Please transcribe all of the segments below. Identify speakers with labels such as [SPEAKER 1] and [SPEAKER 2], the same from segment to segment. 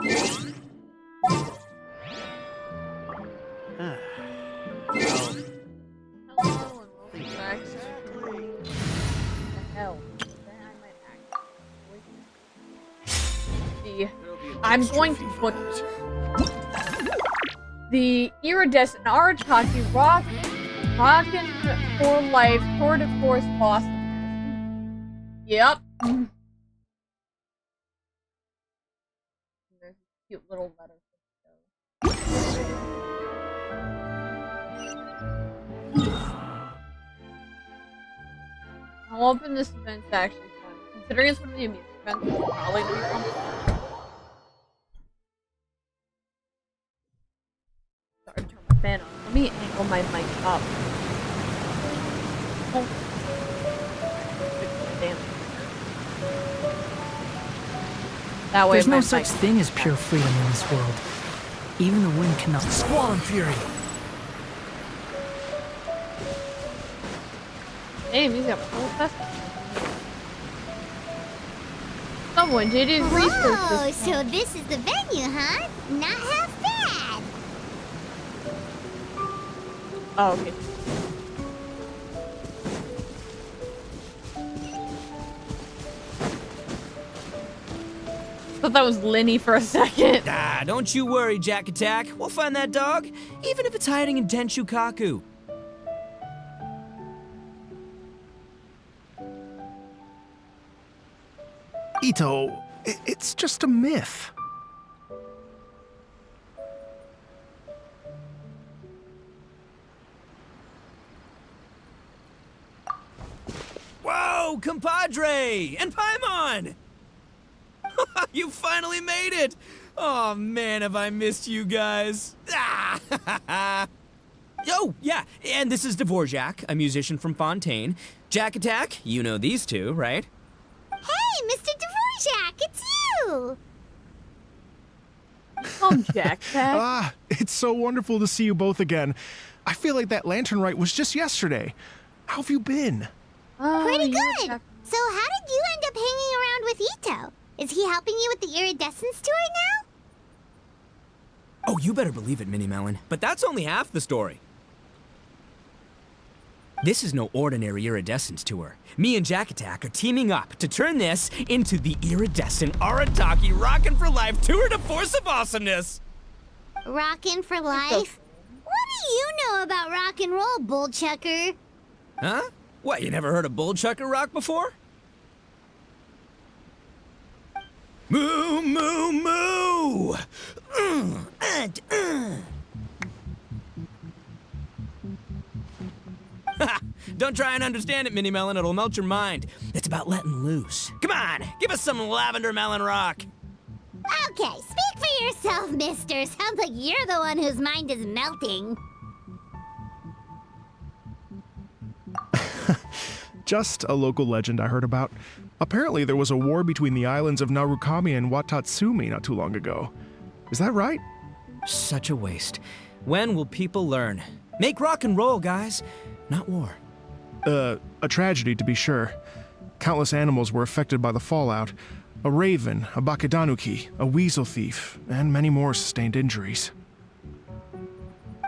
[SPEAKER 1] Hello and welcome back to the hell. Then I might actually. I'm going to put the Iridescent Arataki Rockin for Life Tour de Force Awesomeness. Yep. There's a cute little letter. I'll open this event's actually fun. Considering it's one of the amusement events, it's probably gonna be fun. Sorry, turn my fan on. Let me angle my mic up. Oh. That way
[SPEAKER 2] there's no such thing as pure freedom in this world. Even the wind cannot squall in fury.
[SPEAKER 1] Damn, he's got a full festival. Someone did his research.
[SPEAKER 3] Oh, so this is the venue, huh? Not half bad.
[SPEAKER 1] Oh, okay. Thought that was Lenny for a second.
[SPEAKER 4] Ah, don't you worry, Jack Attack. We'll find that dog, even if it's hiding in Denshukaku.
[SPEAKER 5] ITTO, it's just a myth.
[SPEAKER 4] Whoa, compadre! And Paimon! You finally made it! Oh man, have I missed you guys. Ah! Oh, yeah, and this is Dvorak, a musician from Fontaine. Jack Attack, you know these two, right?
[SPEAKER 3] Hey, Mr. Dvorak, it's you!
[SPEAKER 1] Oh, Jack.
[SPEAKER 5] Ah, it's so wonderful to see you both again. I feel like that lantern rite was just yesterday. How have you been?
[SPEAKER 3] Pretty good. So how did you end up hanging around with ITTO? Is he helping you with the Iridescent tour now?
[SPEAKER 4] Oh, you better believe it, Minnie Melon. But that's only half the story. This is no ordinary Iridescent tour. Me and Jack Attack are teaming up to turn this into the Iridescent Arataki Rockin' for Life Tour de Force of Awesomeness.
[SPEAKER 3] Rockin' for life? What do you know about rock and roll, bullchucker?
[SPEAKER 4] Huh? What, you never heard of bullchucker rock before? Moo, moo, moo! Don't try and understand it, Minnie Melon. It'll melt your mind. It's about letting loose. Come on, give us some lavender melon rock.
[SPEAKER 3] Okay, speak for yourself, mister. Sounds like you're the one whose mind is melting.
[SPEAKER 5] Just a local legend I heard about. Apparently there was a war between the islands of Narukami and Watatsumi not too long ago. Is that right?
[SPEAKER 4] Such a waste. When will people learn? Make rock and roll, guys, not war.
[SPEAKER 5] A tragedy to be sure. Countless animals were affected by the fallout. A raven, a bakedanuki, a weasel thief, and many more sustained injuries.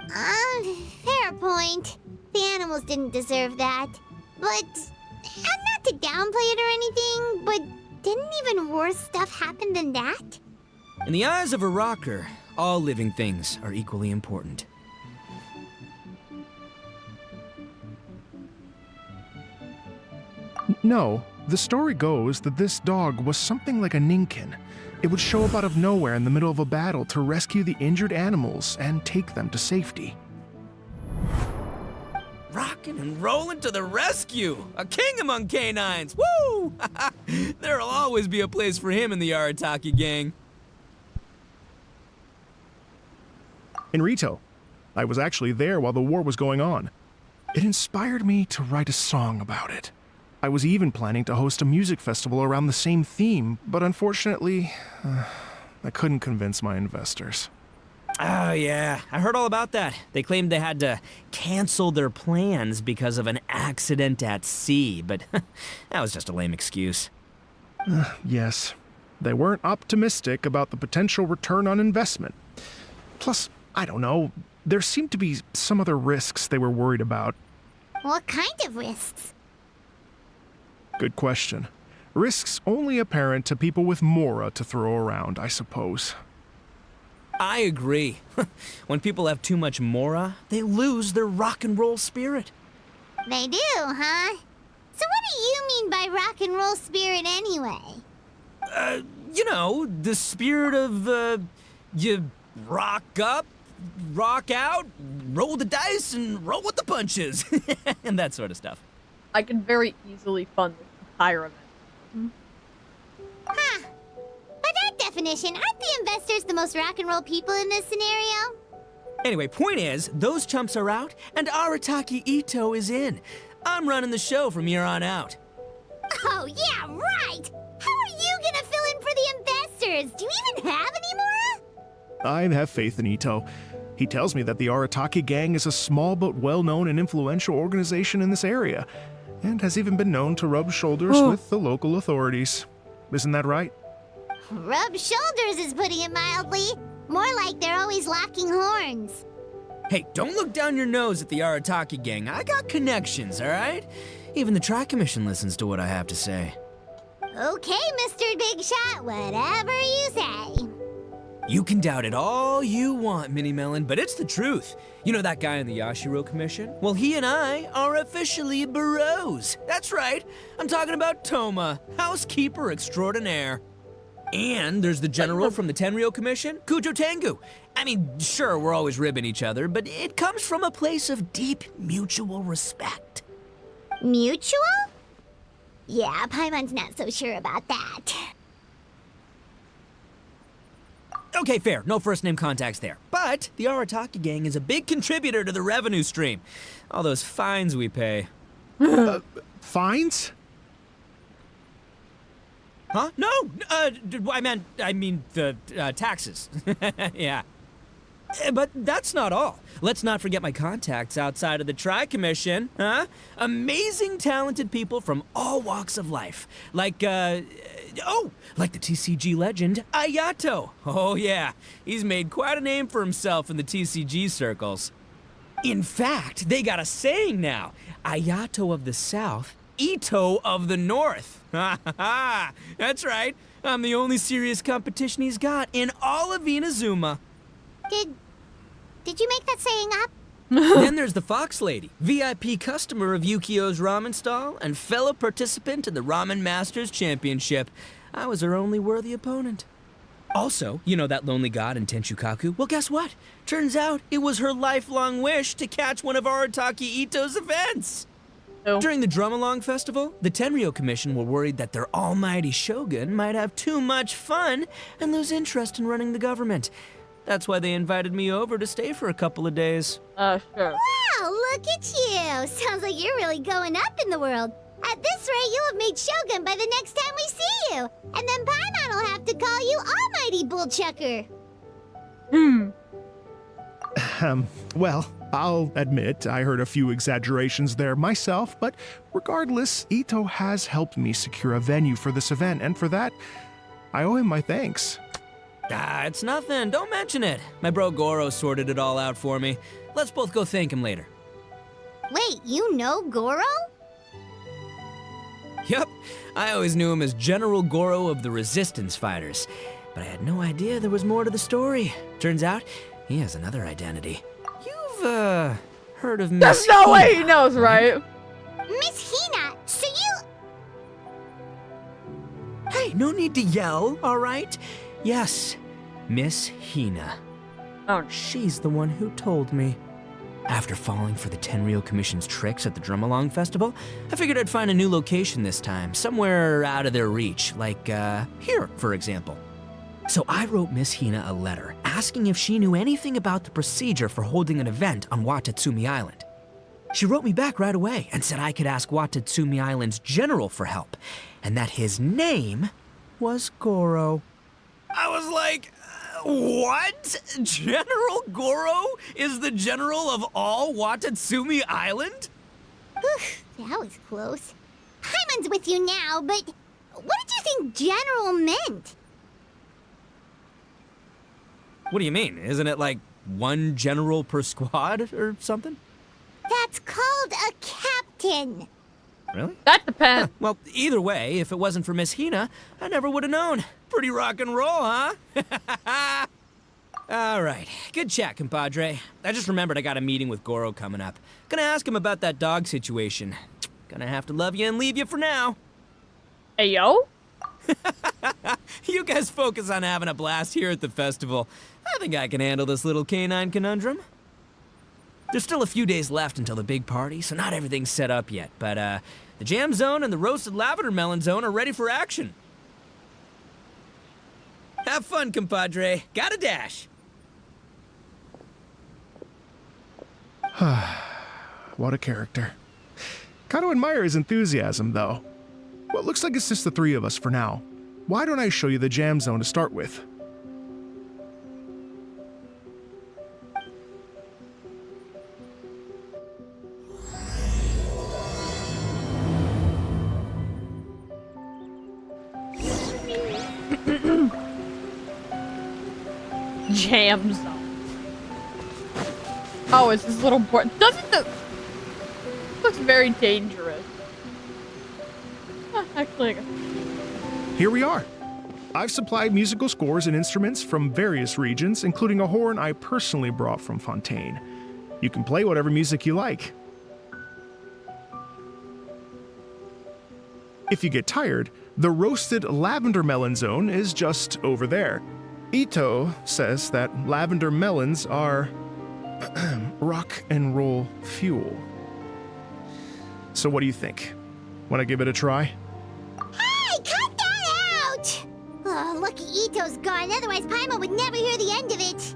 [SPEAKER 3] Fair point. The animals didn't deserve that. But, not to downplay it or anything, but didn't even worse stuff happen than that?
[SPEAKER 4] In the eyes of a rocker, all living things are equally important.
[SPEAKER 5] No, the story goes that this dog was something like a ninkin. It would show up out of nowhere in the middle of a battle to rescue the injured animals and take them to safety.
[SPEAKER 4] Rockin' and rollin' to the rescue! A king among canines! Woo! There'll always be a place for him in the Arataki gang.
[SPEAKER 5] In Rito, I was actually there while the war was going on. It inspired me to write a song about it. I was even planning to host a music festival around the same theme, but unfortunately, I couldn't convince my investors.
[SPEAKER 4] Oh yeah, I heard all about that. They claimed they had to cancel their plans because of an accident at sea, but that was just a lame excuse.
[SPEAKER 5] Yes. They weren't optimistic about the potential return on investment. Plus, I don't know, there seemed to be some other risks they were worried about.
[SPEAKER 3] What kind of risks?
[SPEAKER 5] Good question. Risks only apparent to people with mora to throw around, I suppose.
[SPEAKER 4] I agree. When people have too much mora, they lose their rock and roll spirit.
[SPEAKER 3] They do, huh? So what do you mean by rock and roll spirit anyway?
[SPEAKER 4] You know, the spirit of, you rock up, rock out, roll the dice, and roll with the punches. And that sort of stuff.
[SPEAKER 1] I can very easily fund this entire event.
[SPEAKER 3] Huh. By that definition, aren't the investors the most rock and roll people in this scenario?
[SPEAKER 4] Anyway, point is, those chumps are out, and Arataki ITTO is in. I'm running the show from here on out.
[SPEAKER 3] Oh, yeah, right! How are you gonna fill in for the investors? Do you even have any more?
[SPEAKER 5] I have faith in Ito. He tells me that the Arataki gang is a small but well-known and influential organization in this area, and has even been known to rub shoulders with the local authorities. Isn't that right?
[SPEAKER 3] Rub shoulders is putting it mildly. More like they're always locking horns.
[SPEAKER 4] Hey, don't look down your nose at the Arataki gang. I got connections, all right? Even the Tri Commission listens to what I have to say.
[SPEAKER 3] Okay, Mr. Big Shot, whatever you say.
[SPEAKER 4] You can doubt it all you want, Mini Melon, but it's the truth. You know that guy in the Yashiro Commission? Well, he and I are officially bros. That's right. I'm talking about Toma, housekeeper extraordinaire. And there's the general from the Tenryo Commission, Kujo Tengu. I mean, sure, we're always ribbing each other, but it comes from a place of deep mutual respect.
[SPEAKER 3] Mutual? Yeah, Paimon's not so sure about that.
[SPEAKER 4] Okay, fair. No first-name contacts there. But the Arataki gang is a big contributor to the revenue stream. All those fines we pay.
[SPEAKER 5] Fines?
[SPEAKER 4] Huh? No! I mean the taxes. Yeah. But that's not all. Let's not forget my contacts outside of the Tri-Commission, huh? Amazing, talented people from all walks of life. Like the TCG legend, Ayato. Oh yeah, he's made quite a name for himself in the TCG circles. In fact, they got a saying now. Ayato of the South, Ito of the North. Ha ha ha! That's right. I'm the only serious competition he's got in all of Inazuma.
[SPEAKER 3] Did you make that saying up?
[SPEAKER 4] Then there's the Fox Lady, VIP customer of Yukio's ramen stall and fellow participant in the Ramen Masters Championship. I was her only worthy opponent. Also, you know that lonely god in Tenshukaku? Well, guess what? Turns out it was her lifelong wish to catch one of Arataki Ito's events.
[SPEAKER 1] Oh.
[SPEAKER 4] During the Drum-Along Festival, the Tenryo Commission were worried that their almighty shogun might have too much fun and lose interest in running the government. That's why they invited me over to stay for a couple of days.
[SPEAKER 1] Sure.
[SPEAKER 3] Wow, look at you! Sounds like you're really going up in the world. At this rate, you'll have made Shogun by the next time we see you. And then Paimon will have to call you Almighty Bullchucker.
[SPEAKER 5] Well, I'll admit I heard a few exaggerations there myself, but regardless, Ito has helped me secure a venue for this event, and for that, I owe him my thanks.
[SPEAKER 4] It's nothing. Don't mention it. My bro Goro sorted it all out for me. Let's both go thank him later.
[SPEAKER 3] Wait, you know Goro?
[SPEAKER 4] Yup. I always knew him as General Goro of the Resistance Fighters. But I had no idea there was more to the story. Turns out, he has another identity. You've, heard of Miss
[SPEAKER 1] There's no way
[SPEAKER 4] Hina,
[SPEAKER 1] he knows, right?
[SPEAKER 3] Miss Hina, so you...
[SPEAKER 4] Hey, no need to yell, all right? Yes, Miss Hina.
[SPEAKER 1] Oh,
[SPEAKER 4] She's the one who told me. After falling for the Tenryo Commission's tricks at the Drum-Along Festival, I figured I'd find a new location this time, somewhere out of their reach, like, here, for example. So I wrote Miss Hina a letter asking if she knew anything about the procedure for holding an event on Watatsumi Island. She wrote me back right away and said I could ask Watatsumi Island's general for help, and that his name was Goro. I was like, what? General Goro is the general of all Watatsumi Island?
[SPEAKER 3] Whew, that was close. Paimon's with you now, but what did you think General meant?
[SPEAKER 4] What do you mean? Isn't it like one general per squad or something?
[SPEAKER 3] That's called a captain.
[SPEAKER 4] Really?
[SPEAKER 1] That depends.
[SPEAKER 4] Well, either way, if it wasn't for Miss Hina, I never would have known. Pretty rock and roll, huh? All right, good chat, compadre. I just remembered I got a meeting with Goro coming up. Gonna ask him about that dog situation. Gonna have to love you and leave you for now.
[SPEAKER 1] Hey, yo?
[SPEAKER 4] You guys focus on having a blast here at the festival. I think I can handle this little canine conundrum. There's still a few days left until the big party, so not everything's set up yet, but the jam zone and the roasted lavender melon zone are ready for action. Have fun, compadre. Gotta dash.
[SPEAKER 5] What a character. Gotta admire his enthusiasm, though. Well, it looks like it's just the three of us for now. Why don't I show you the jam zone to start with?
[SPEAKER 1] Jam zone. Oh, it's this little board. Doesn't the... looks very dangerous. Actually,
[SPEAKER 5] Here we are. I've supplied musical scores and instruments from various regions, including a horn I personally brought from Fontaine. You can play whatever music you like. If you get tired, the roasted lavender melon zone is just over there. ITTO says that lavender melons are rock and roll fuel. So what do you think? Want to give it a try?
[SPEAKER 3] Hey, cut that out! Oh, lucky Ito's gone, otherwise Paimon would never hear the end of it.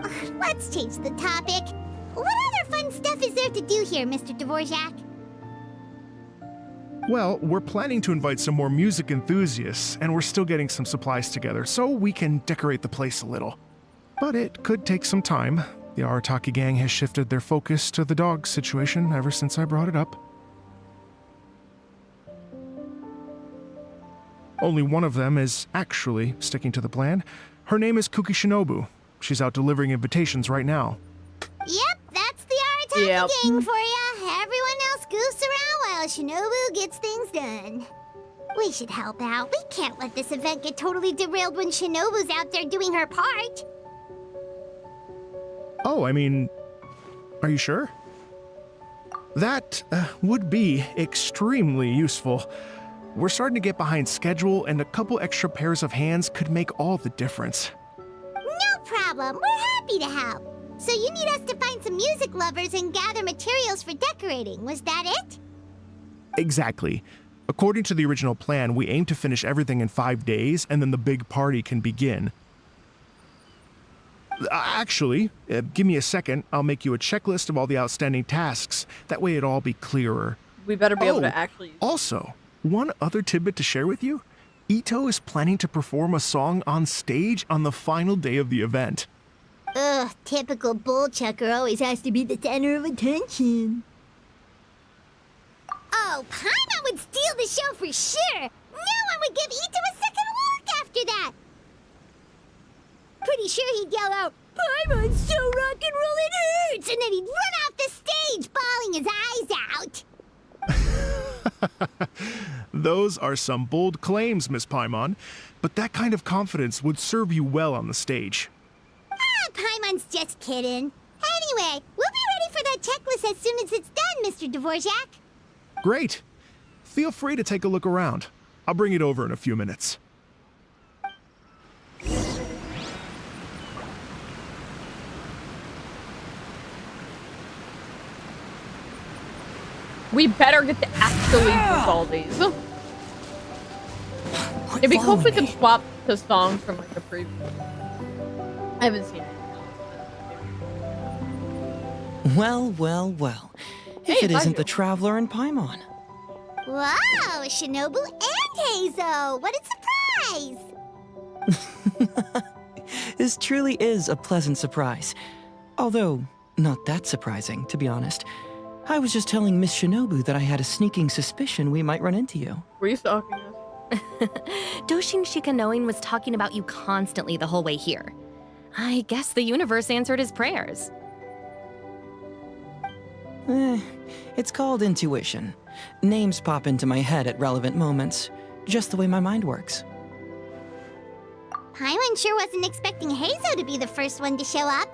[SPEAKER 3] Ugh, let's change the topic. What other fun stuff is there to do here, Mr. Dvorak?
[SPEAKER 5] Well, we're planning to invite some more music enthusiasts, and we're still getting some supplies together so we can decorate the place a little. But it could take some time. The Arataki gang has shifted their focus to the dog situation ever since I brought it up. Only one of them is actually sticking to the plan. Her name is Kuki Shinobu. She's out delivering invitations right now.
[SPEAKER 3] Yep, that's the Arataki
[SPEAKER 1] Yep.
[SPEAKER 3] gang for ya. Everyone else goofs around while Shinobu gets things done. We should help out. We can't let this event get totally derailed when Shinobu's out there doing her part.
[SPEAKER 5] Oh, I mean, are you sure? That would be extremely useful. We're starting to get behind schedule, and a couple extra pairs of hands could make all the difference.
[SPEAKER 3] No problem. We're happy to help. So you need us to find some music lovers and gather materials for decorating. Was that it?
[SPEAKER 5] Exactly. According to the original plan, we aim to finish everything in 5 days, and then the big party can begin. Actually, give me a second. I'll make you a checklist of all the outstanding tasks. That way it'll all be clearer.
[SPEAKER 1] we better be able to actually...
[SPEAKER 5] Also, one other tidbit to share with you. ITTO is planning to perform a song on stage on the final day of the event.
[SPEAKER 3] Ugh, typical bullchucker always has to be the center of attention. Oh, Paimon would steal the show for sure! No one would give ITTO a second look after that! Pretty sure he'd yell out, "Paimon's so rock and roll it hurts!" And then he'd run off the stage, bawling his eyes out.
[SPEAKER 5] Those are some bold claims, Miss Paimon, but that kind of confidence would serve you well on the stage.
[SPEAKER 3] Ah, Paimon's just kidding. Anyway, we'll be ready for that checklist as soon as it's done, Mr. Dvorak.
[SPEAKER 5] Great. Feel free to take a look around. I'll bring it over in a few minutes.
[SPEAKER 1] We better get to actually do all these. It'd be cool if we could swap the songs from like the previous. I haven't seen it.
[SPEAKER 6] Well, well, well.
[SPEAKER 1] Hey,
[SPEAKER 6] If it
[SPEAKER 1] it's
[SPEAKER 6] isn't the
[SPEAKER 1] Nigel.
[SPEAKER 6] Traveler and Paimon.
[SPEAKER 3] Wow, Shinobu and Heizo! What a surprise!
[SPEAKER 6] This truly is a pleasant surprise. Although, not that surprising, to be honest. I was just telling Miss Shinobu that I had a sneaking suspicion we might run into you.
[SPEAKER 1] Were you stalking us?
[SPEAKER 7] Doshin Shikanoin was talking about you constantly the whole way here. I guess the universe answered his prayers.
[SPEAKER 6] It's called intuition. Names pop into my head at relevant moments, just the way my mind works.
[SPEAKER 3] Paimon sure wasn't expecting Heizo to be the first one to show up.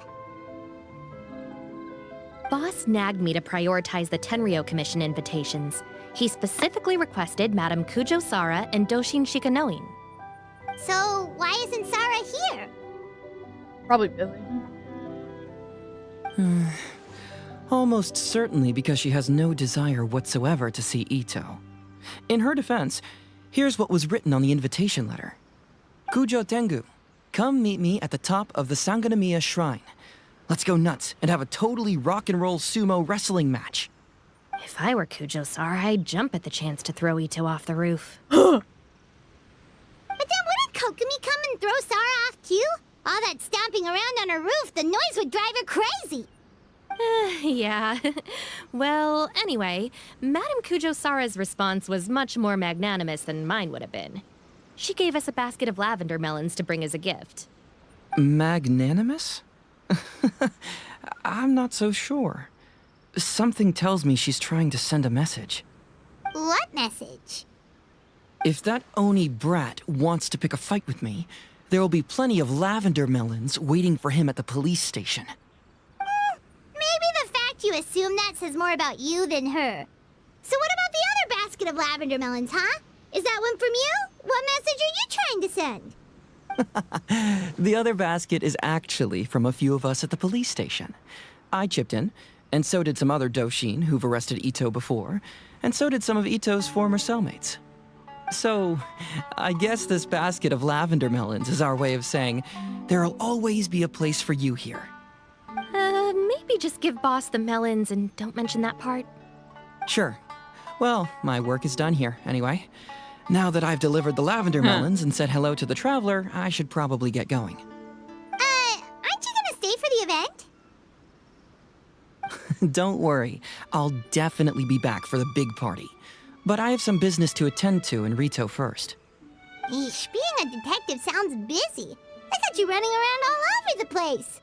[SPEAKER 7] Boss nagged me to prioritize the Tenryou Commission invitations. He specifically requested Madame Kujo Sara and Doshin Shikanoin.
[SPEAKER 3] So, why isn't Sara here?
[SPEAKER 1] Probably busy.
[SPEAKER 6] Almost certainly because she has no desire whatsoever to see Ito. In her defense, here's what was written on the invitation letter. Kujo Tengu, come meet me at the top of the Sanganamiya Shrine. Let's go nuts and have a totally rock and roll sumo wrestling match.
[SPEAKER 7] If I were Kujo Sara, I'd jump at the chance to throw Ito off the roof.
[SPEAKER 3] But then wouldn't Kokomi come and throw Sara off too? All that stomping around on her roof, the noise would drive her crazy.
[SPEAKER 7] Yeah. Well, anyway, Madame Kujo Sara's response was much more magnanimous than mine would have been. She gave us a basket of lavender melons to bring as a gift.
[SPEAKER 6] Magnanimous? I'm not so sure. Something tells me she's trying to send a message.
[SPEAKER 3] What message?
[SPEAKER 6] If that Oni brat wants to pick a fight with me, there will be plenty of lavender melons waiting for him at the police station.
[SPEAKER 3] Maybe the fact you assume that says more about you than her. So what about the other basket of lavender melons, huh? Is that one from you? What message are you trying to send?
[SPEAKER 6] The other basket is actually from a few of us at the police station. I chipped in, and so did some other Doshin who've arrested Ito before, and so did some of Ito's former cellmates. So, I guess this basket of lavender melons is our way of saying, there'll always be a place for you here.
[SPEAKER 7] Maybe just give Boss the melons and don't mention that part.
[SPEAKER 6] Sure. Well, my work is done here, anyway. Now that I've delivered the lavender melons and said hello to the traveler, I should probably get going.
[SPEAKER 3] Aren't you gonna stay for the event?
[SPEAKER 6] Don't worry, I'll definitely be back for the big party. But I have some business to attend to in Rito first.
[SPEAKER 3] Eesh, being a detective sounds busy. I got you running around all over the place.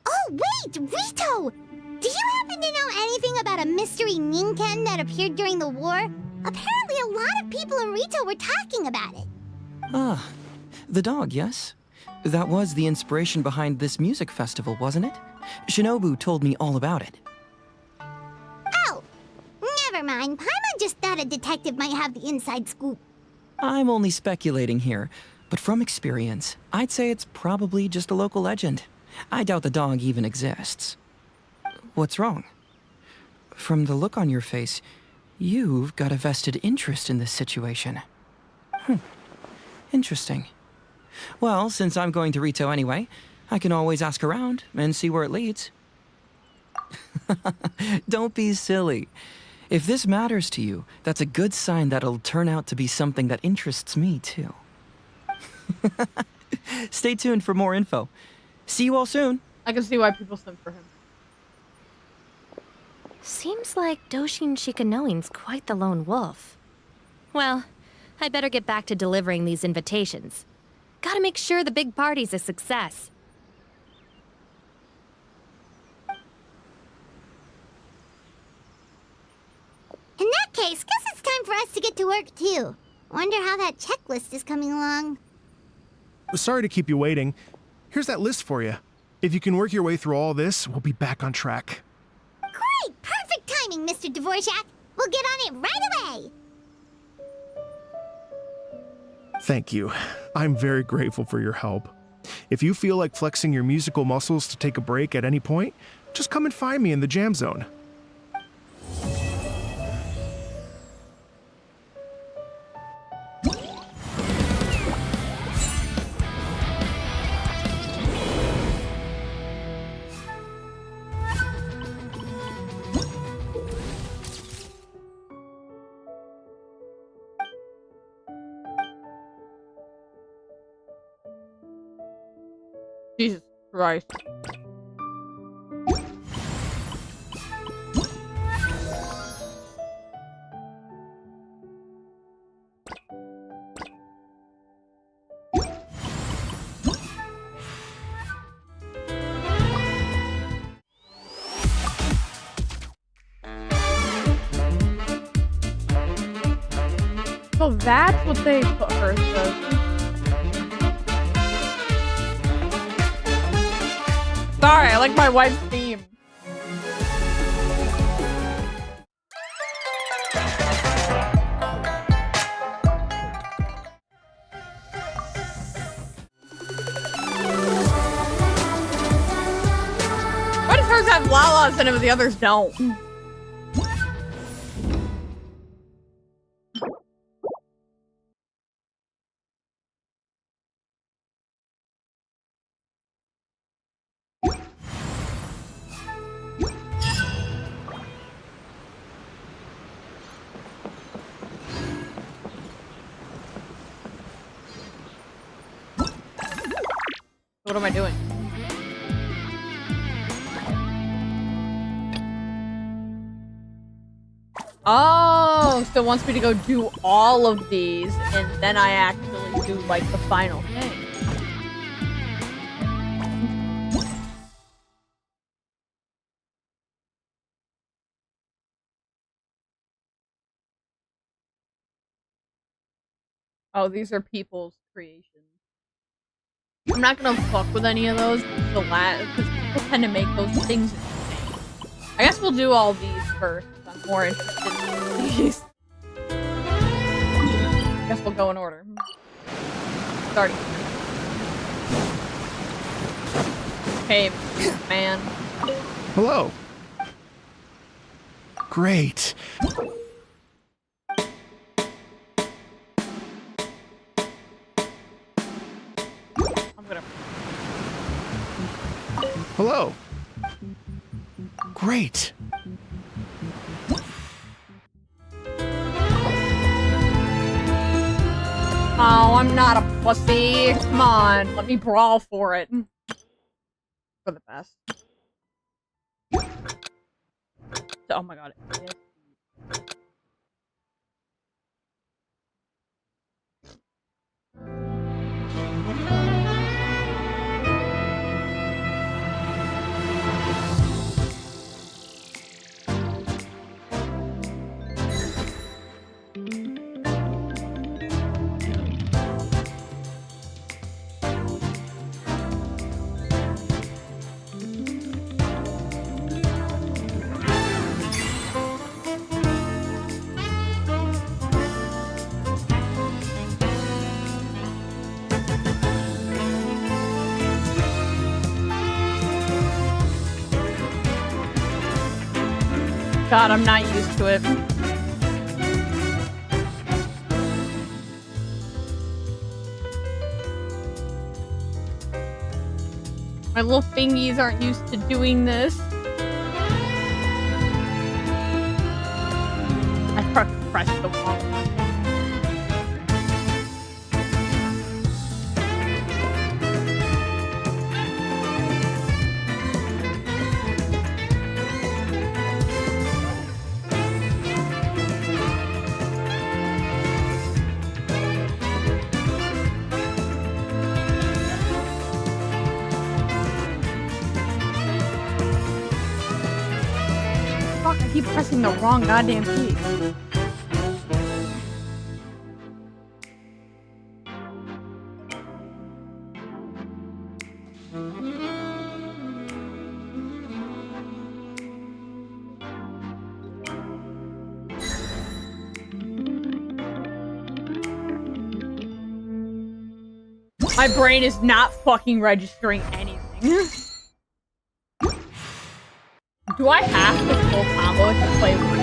[SPEAKER 3] Oh, wait, Rito! Do you happen to know anything about a mystery Ninken that appeared during the war? Apparently a lot of people in Rito were talking about it.
[SPEAKER 6] Ah, the dog, yes? That was the inspiration behind this music festival, wasn't it? Shinobu told me all about it.
[SPEAKER 3] Oh, never mind. Paimon just thought a detective might have the inside scoop.
[SPEAKER 6] I'm only speculating here, but from experience, I'd say it's probably just a local legend. I doubt the dog even exists. What's wrong? From the look on your face, you've got a vested interest in this situation. Interesting. Well, since I'm going to Rito anyway, I can always ask around and see where it leads. Don't be silly. If this matters to you, that's a good sign that it'll turn out to be something that interests me, too. Stay tuned for more info. See you all soon.
[SPEAKER 1] I can see why people sent for him.
[SPEAKER 7] Seems like Doshin Shikanoin's quite the lone wolf. Well, I better get back to delivering these invitations. Gotta make sure the big party's a success.
[SPEAKER 3] In that case, guess it's time for us to get to work too. Wonder how that checklist is coming along.
[SPEAKER 5] Sorry to keep you waiting. Here's that list for you. If you can work your way through all this, we'll be back on track.
[SPEAKER 3] Great! Perfect timing, Mr. Dvorak. We'll get on it right away.
[SPEAKER 5] Thank you. I'm very grateful for your help. If you feel like flexing your musical muscles to take a break at any point, just come and find me in the jam zone.
[SPEAKER 1] Jesus Christ. so that's what they put hers with. Sorry, I like my wife's theme. Why does hers have Lalas in it but the others don't? What am I doing? Oh, so it wants me to go do all of these, and then I actually do, like, the final thing. Oh, these are people's creations. I'm not gonna fuck with any of those because people tend to make those things insane. I guess we'll do all these first. I'm more interested in these. I guess we'll go in order. Starting. Hey, man.
[SPEAKER 5] Hello. Great. Hello. Great.
[SPEAKER 1] Oh, I'm not a pussy. Come on, let me brawl for it. For the best. Oh my god. Yes. God, I'm not used to it. My little fingies aren't used to doing this. I pressed the wrong one. Fuck, I keep pressing the wrong goddamn key. My brain is not fucking registering anything. Do I have to full combo to play one?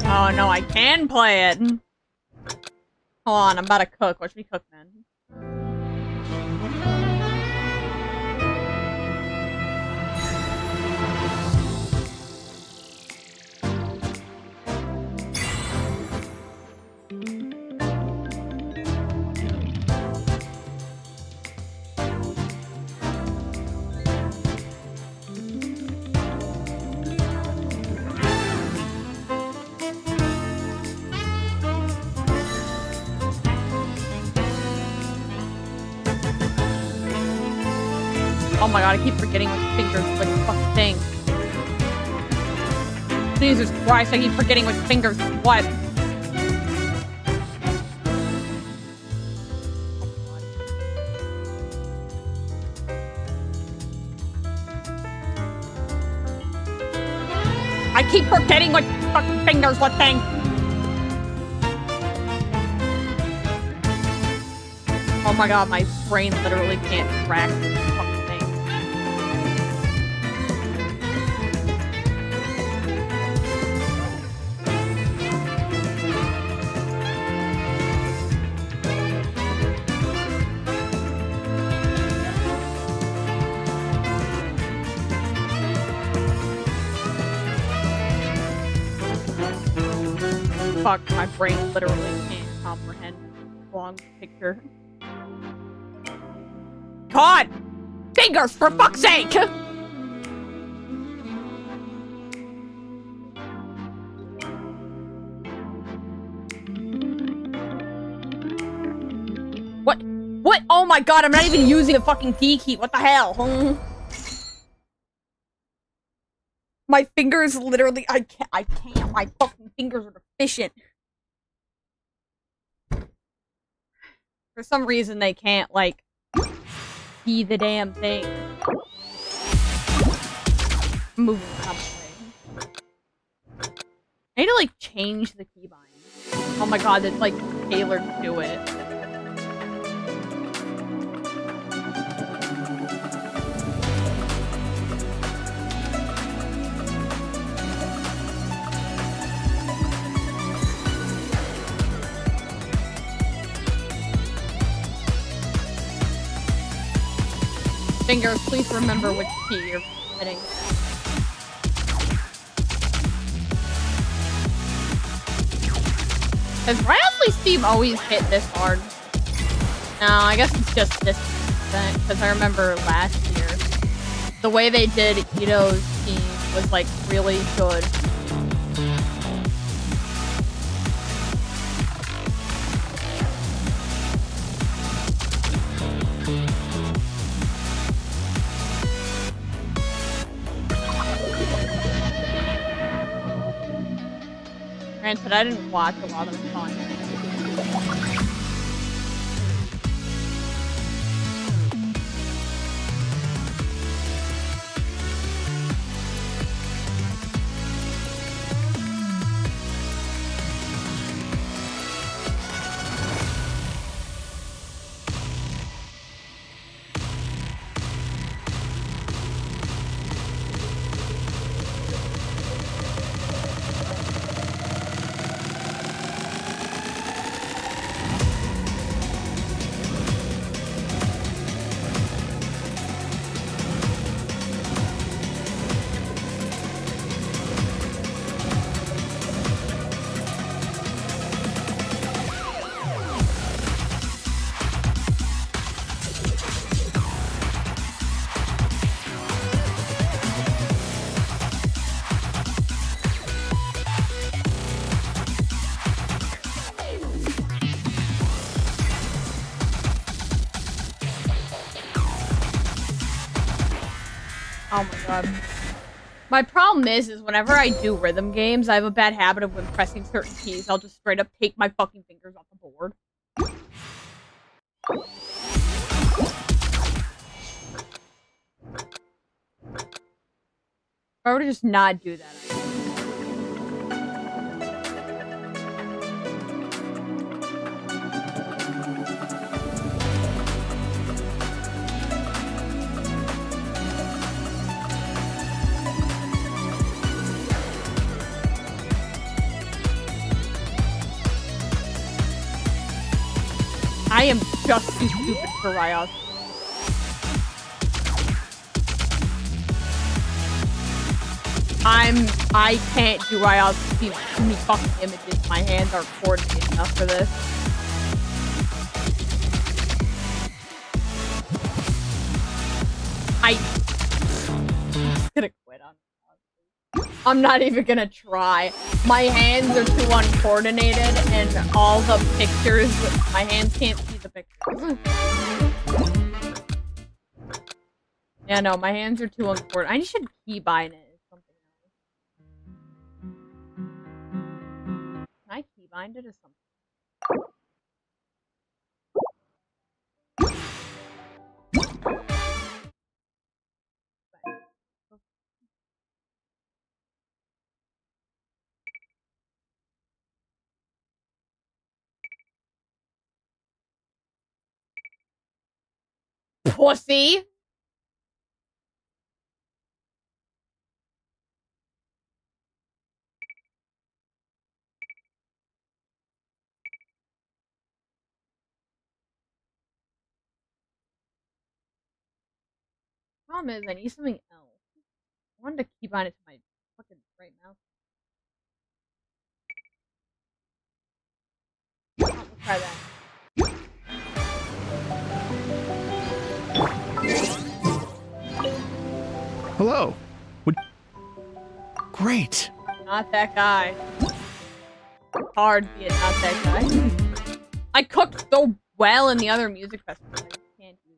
[SPEAKER 1] Oh no, I can play it. Hold on, I'm about to cook. Watch me cook, man. Oh my god, I keep forgetting which fingers like the fucking thing. Jesus Christ, I keep forgetting which finger's what. I keep forgetting what fucking finger's what thing. Oh my god, my brain literally can't track this fucking thing. Fuck, my brain literally can't comprehend a long picture. God! Fingers, for fuck's sake! What? What? Oh my god, I'm not even using a fucking T key. What the hell? My fingers literally, I can't. My fucking fingers are deficient. For some reason, they can't, like, see the damn thing. I'm moving something. I need to, like, change the keybind. Oh my god, it's, like, tailored to it. Fingers, please remember which key you're hitting. Has Riley Steve always hit this hard? No, I guess it's just this percent, because I remember last year, the way they did ITTO's team was, like, really good. Granted, I didn't watch a lot of the content. Oh my god. My problem is whenever I do rhythm games, I have a bad habit of when pressing certain keys, I'll just straight up take my fucking fingers off the board. If I were to just not do that, I am just too stupid for Riot. I can't do Riot. See too many fucking images. My hands aren't coordinated enough for this. I'm just gonna quit on it. I'm not even gonna try. My hands are too uncoordinated, and all the pictures, my hands can't see the pictures. Yeah, no, my hands are too uncoordinated. I should keybind it or something else. behind it or something. Pussy! Problem is, I need something else. I wanted to keep on it to my fucking right mouth. Oh, let's try that.
[SPEAKER 5] Hello. Great.
[SPEAKER 1] Not that guy. Hard to be a not that guy. I cooked so well in the other music festival. I just can't do it.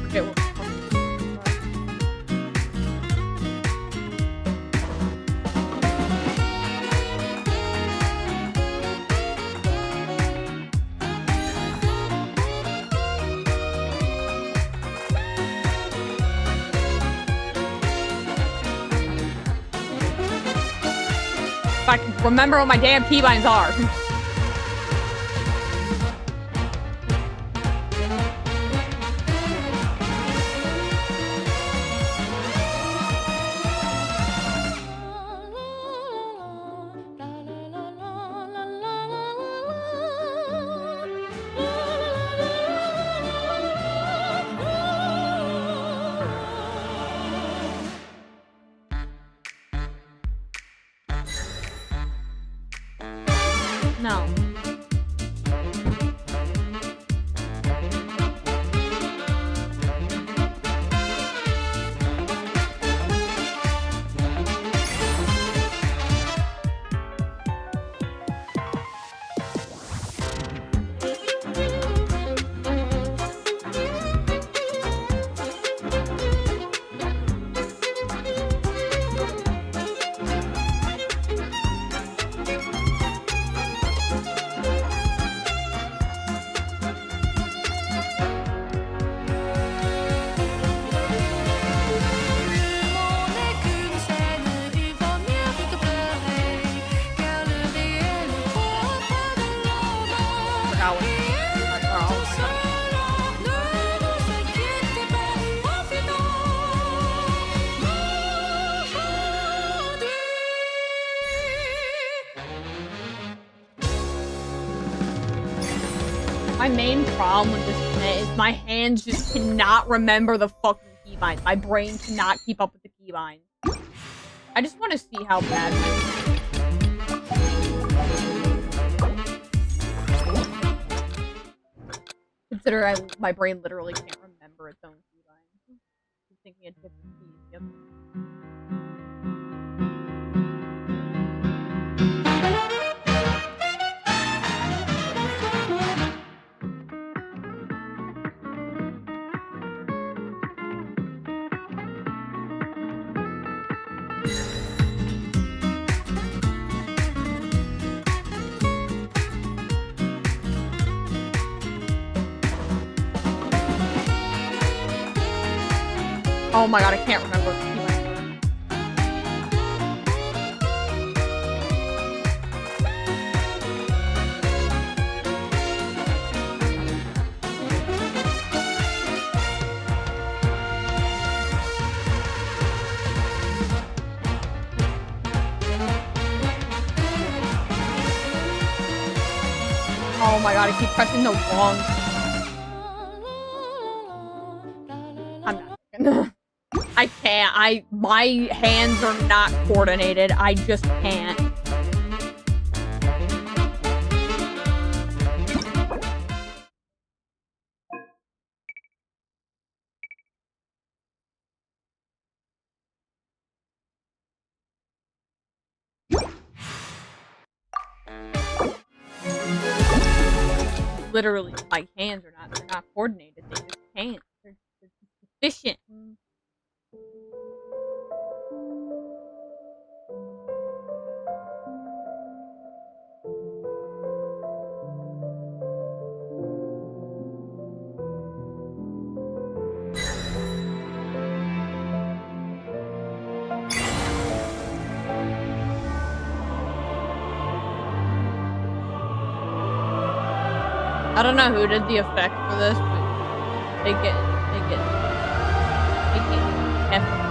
[SPEAKER 1] Forget what the fuck if I can remember what my damn keybinds are. No. Forgot what are all of them. My main problem with this internet is my hands just cannot remember the fucking keybinds. My brain cannot keep up with the keybinds. I just want to see how bad it is. Consider my brain literally can't remember its own keybinds. I'm thinking of different keys. Yep. Oh my god, I can't remember what the keybinds are. Oh my god, I keep pressing the wrong. I'm not gonna. I can't. My hands are not coordinated. I just can't. literally my hands are they're not coordinated. They just can't. They're deficient. I don't know who did the effect for this, but they get hefty.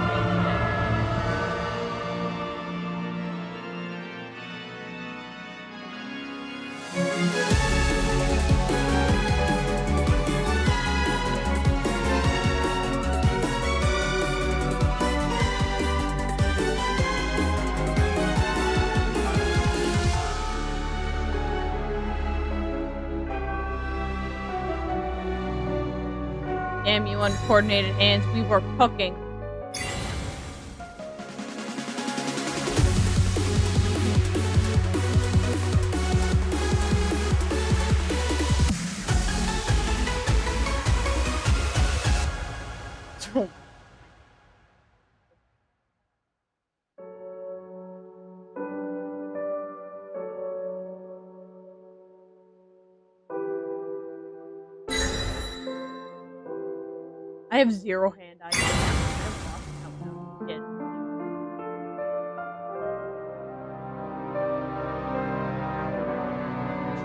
[SPEAKER 1] Damn you uncoordinated hands, we were cooking. I have zero hand-eye.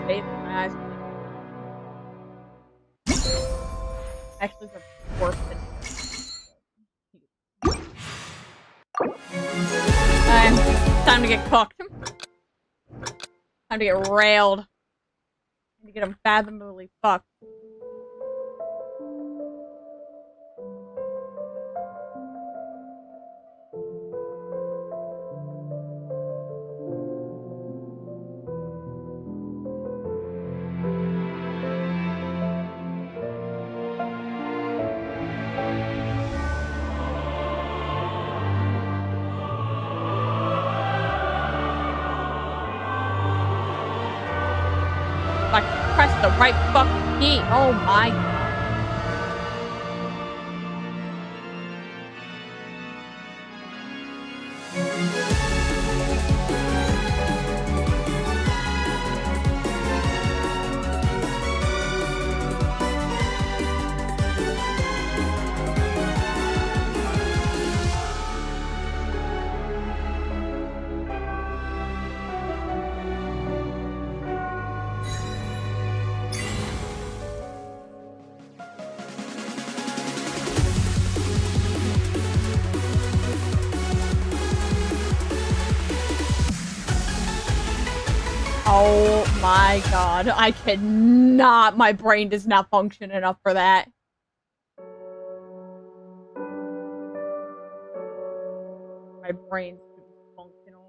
[SPEAKER 1] My eyes. Actually, they're worse than time to get cooked. Time to get railed. Time to get unfathomably fucked. I pressed the right fucking key. Oh my god. Oh my god, I cannot. My brain does not function enough for that. My brain's too dysfunctional.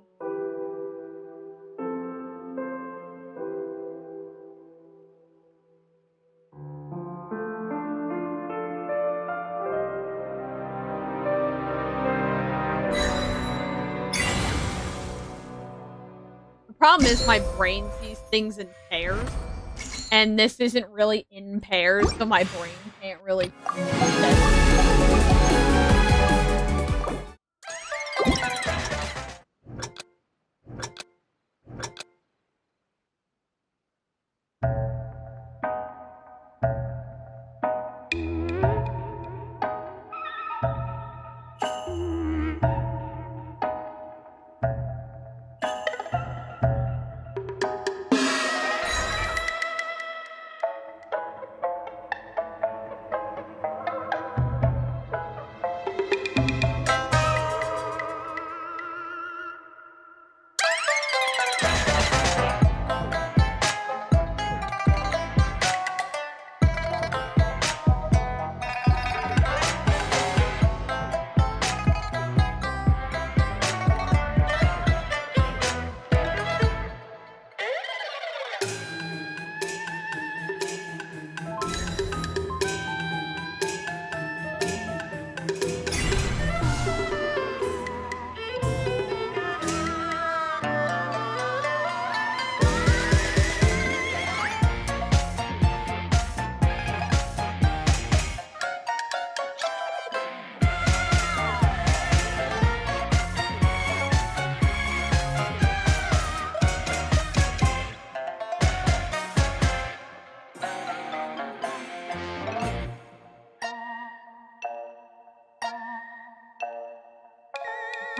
[SPEAKER 1] The problem is my brain sees things in pairs, and this isn't really in pairs, so my brain can't really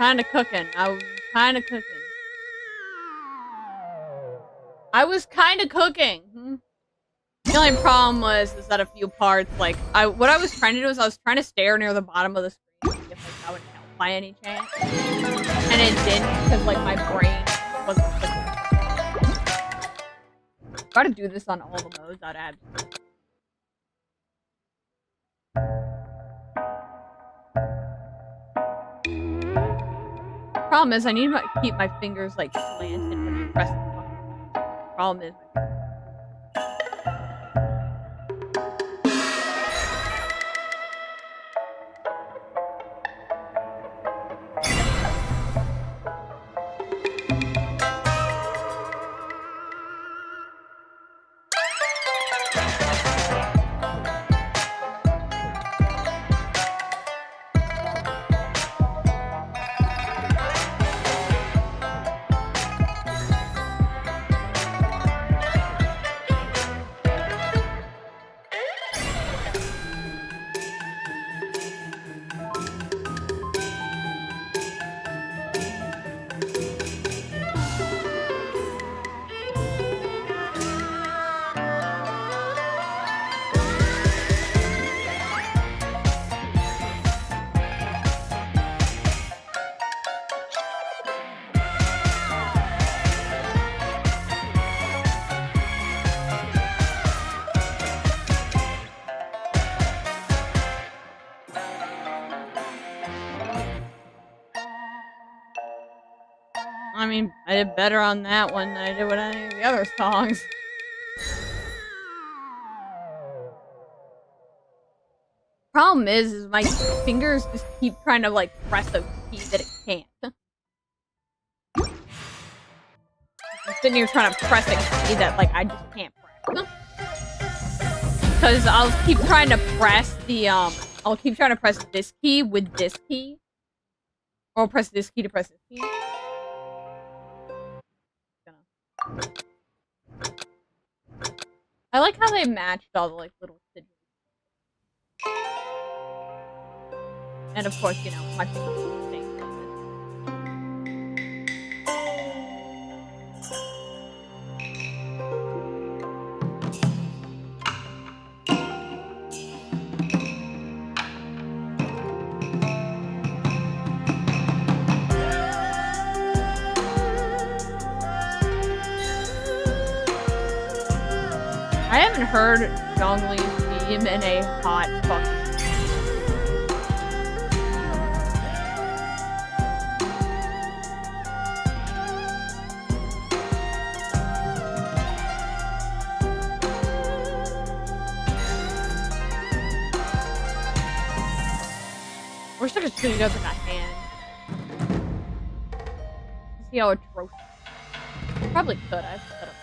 [SPEAKER 1] kind of cooking. I was kind of cooking. I was kind of cooking. The only problem was is that a few parts, like, what I was trying to do is I was trying to stare near the bottom of the screen to see if like, that would help by any chance. And it didn't, because, like, my brain wasn't clicking. Gotta do this on all the modes, I'd add. Problem is, I need to keep my fingers, like, slanted when I press the button. Problem is, I did better on that one than I did with any of the other songs. Problem is my fingers just keep trying to, like, press a key that it can't. I'm sitting here trying to press a key that, like, I just can't press. Because I'll keep trying to press the, I'll keep trying to press this key with this key. Or press this key to press this key. I like how they matched all the, like, little sigils. And of course, you know, my fingers do the same thing. I haven't heard Zhongli's theme in a hot fucking. I wish I could show you guys with that hand. See how atrocious. Probably could. I have to set up.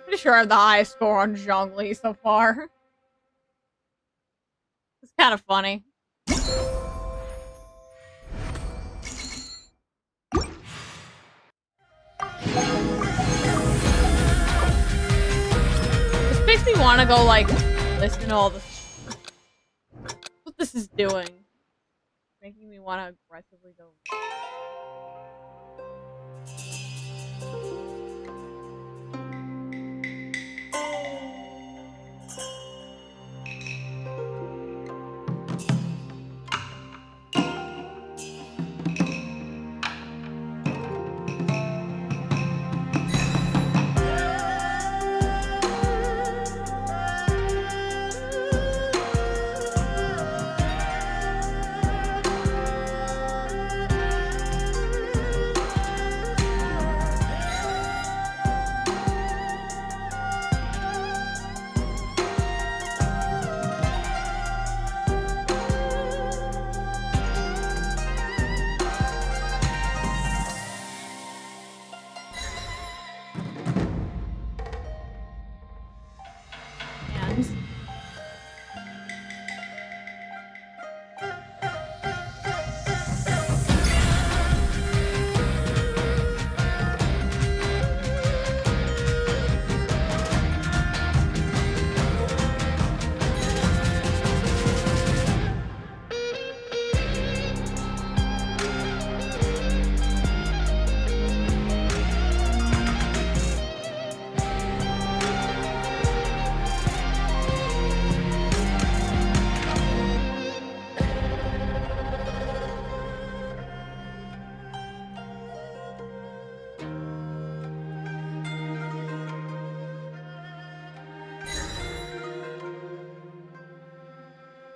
[SPEAKER 1] Pretty sure I have the highest score on Zhongli so far. It's kind of funny. This makes me want to go, like, listen to all this. What this is doing. Making me want to aggressively go.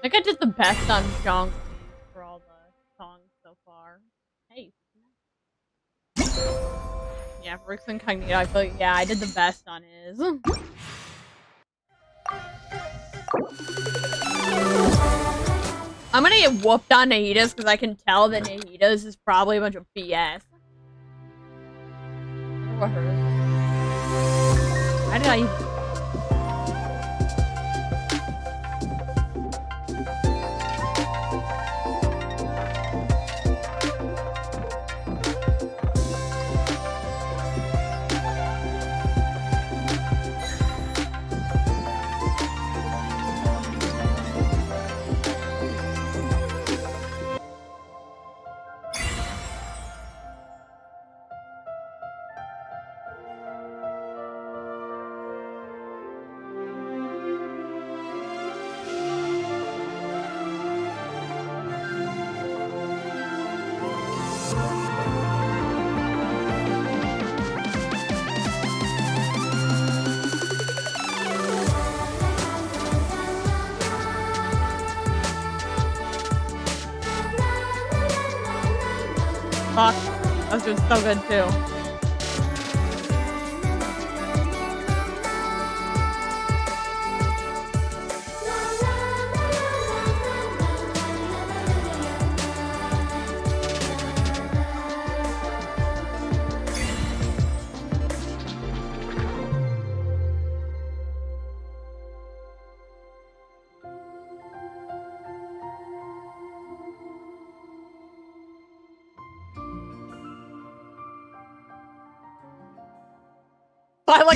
[SPEAKER 1] think I did the best on Jong for all the songs so far. Hey. Yeah, for Rick's Incognito, I feel like, yeah, I did the best on his. I'm gonna get whooped on Nahida's because I can tell that Nahida's is probably a bunch of BS. What hurt? Why did I even... Fuck. That was doing so good too.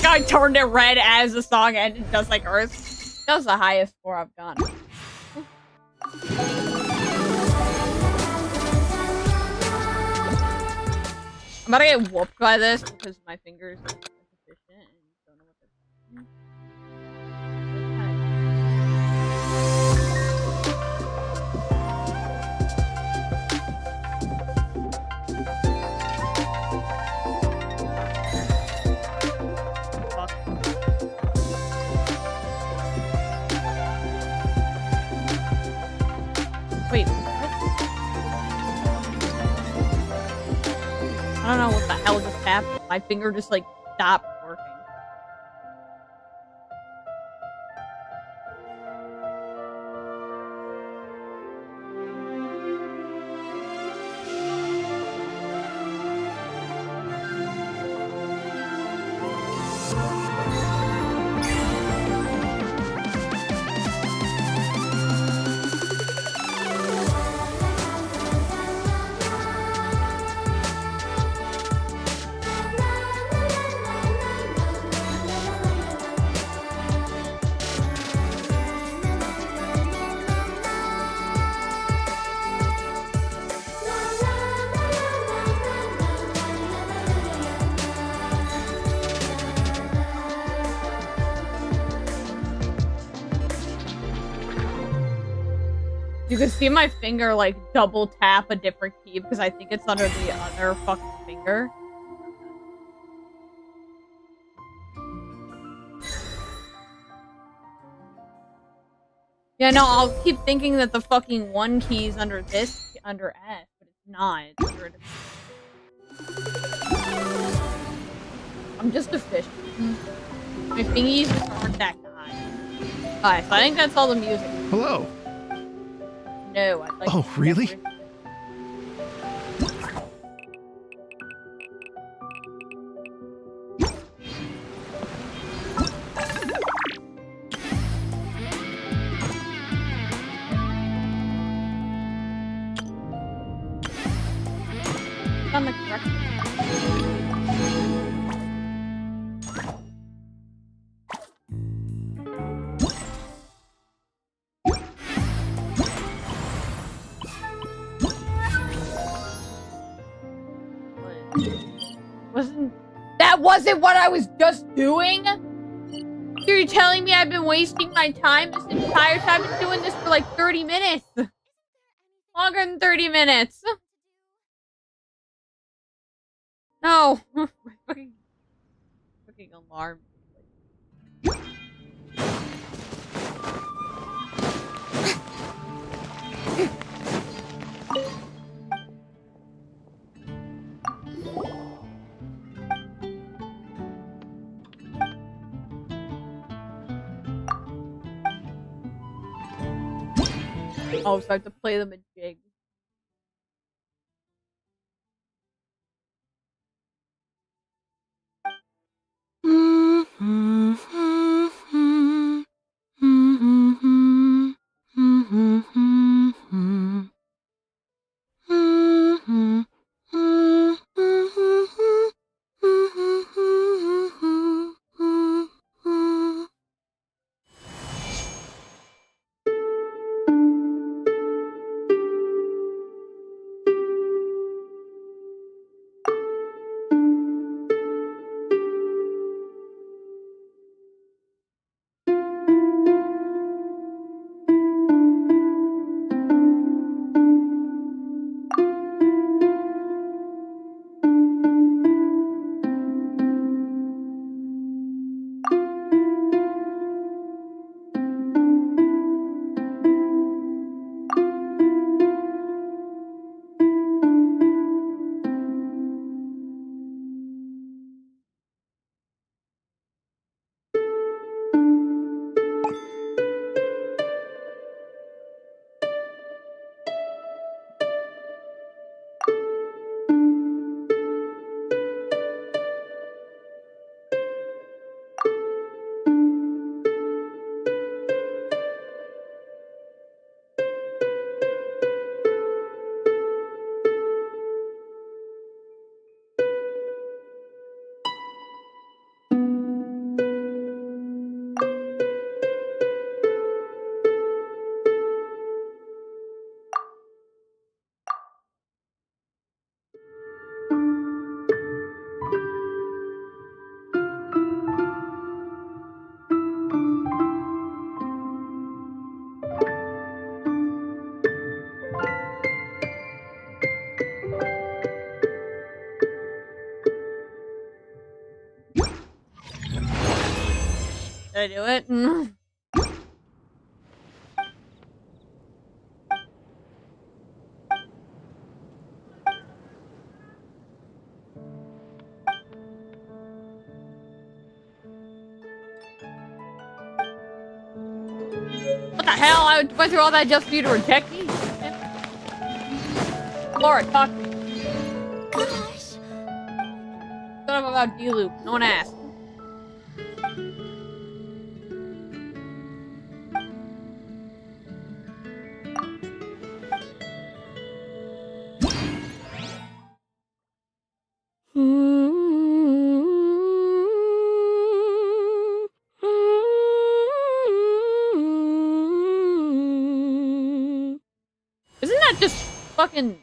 [SPEAKER 1] I turned it red as the song ended, just like Earth. That was the highest score I've gotten. I'm about to get whooped by this because my fingers are deficient and don't know what they're doing. Wait, what? I don't know what the hell just happened. My finger just like stopped working. You can see my finger like double tap a different key because I think it's under the other fucking finger. Yeah, no, I'll keep thinking that the fucking one key is under this, under S, but it's not. It's under a different... I'm just efficient. My fingies just aren't that kind. Alright, so I think that's all the music.
[SPEAKER 5] Hello.
[SPEAKER 1] No, I'd like
[SPEAKER 5] Oh,
[SPEAKER 1] to
[SPEAKER 5] really?
[SPEAKER 1] On the correct. Wasn't what I was just doing? You're telling me I've been wasting my time this entire time? I've been doing this for like 30 minutes. Longer than 30 minutes. No. My fucking alarm. Oh, so I have to play them a jig. Did I do it? What the hell? I went through all that just for you to reject me? Laura, talk to me.
[SPEAKER 3] Gosh.
[SPEAKER 1] Shut up about D-Loop. No one asked. Isn't that just fucking...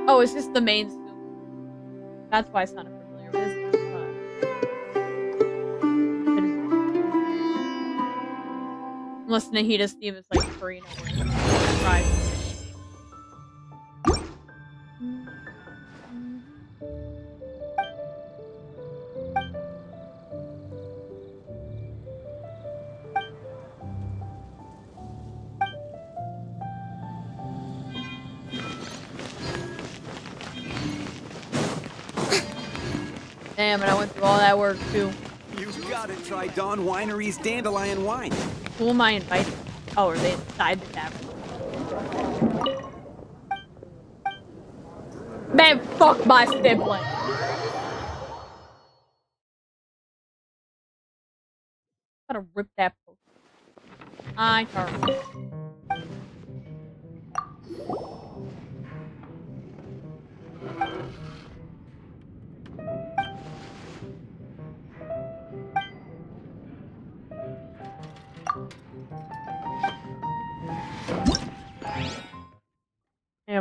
[SPEAKER 1] Oh, it's just the main scoop. That's why it's not familiar with. Unless Nahida's theme is like Karina, where it's right. Damn, and I went through all that work too.
[SPEAKER 8] You've got to try Dawn Winery's Dandelion Wine.
[SPEAKER 1] Who am I inviting? Oh, are they inside the tavern? Man, fuck my sibling. Gotta rip that post. I can't.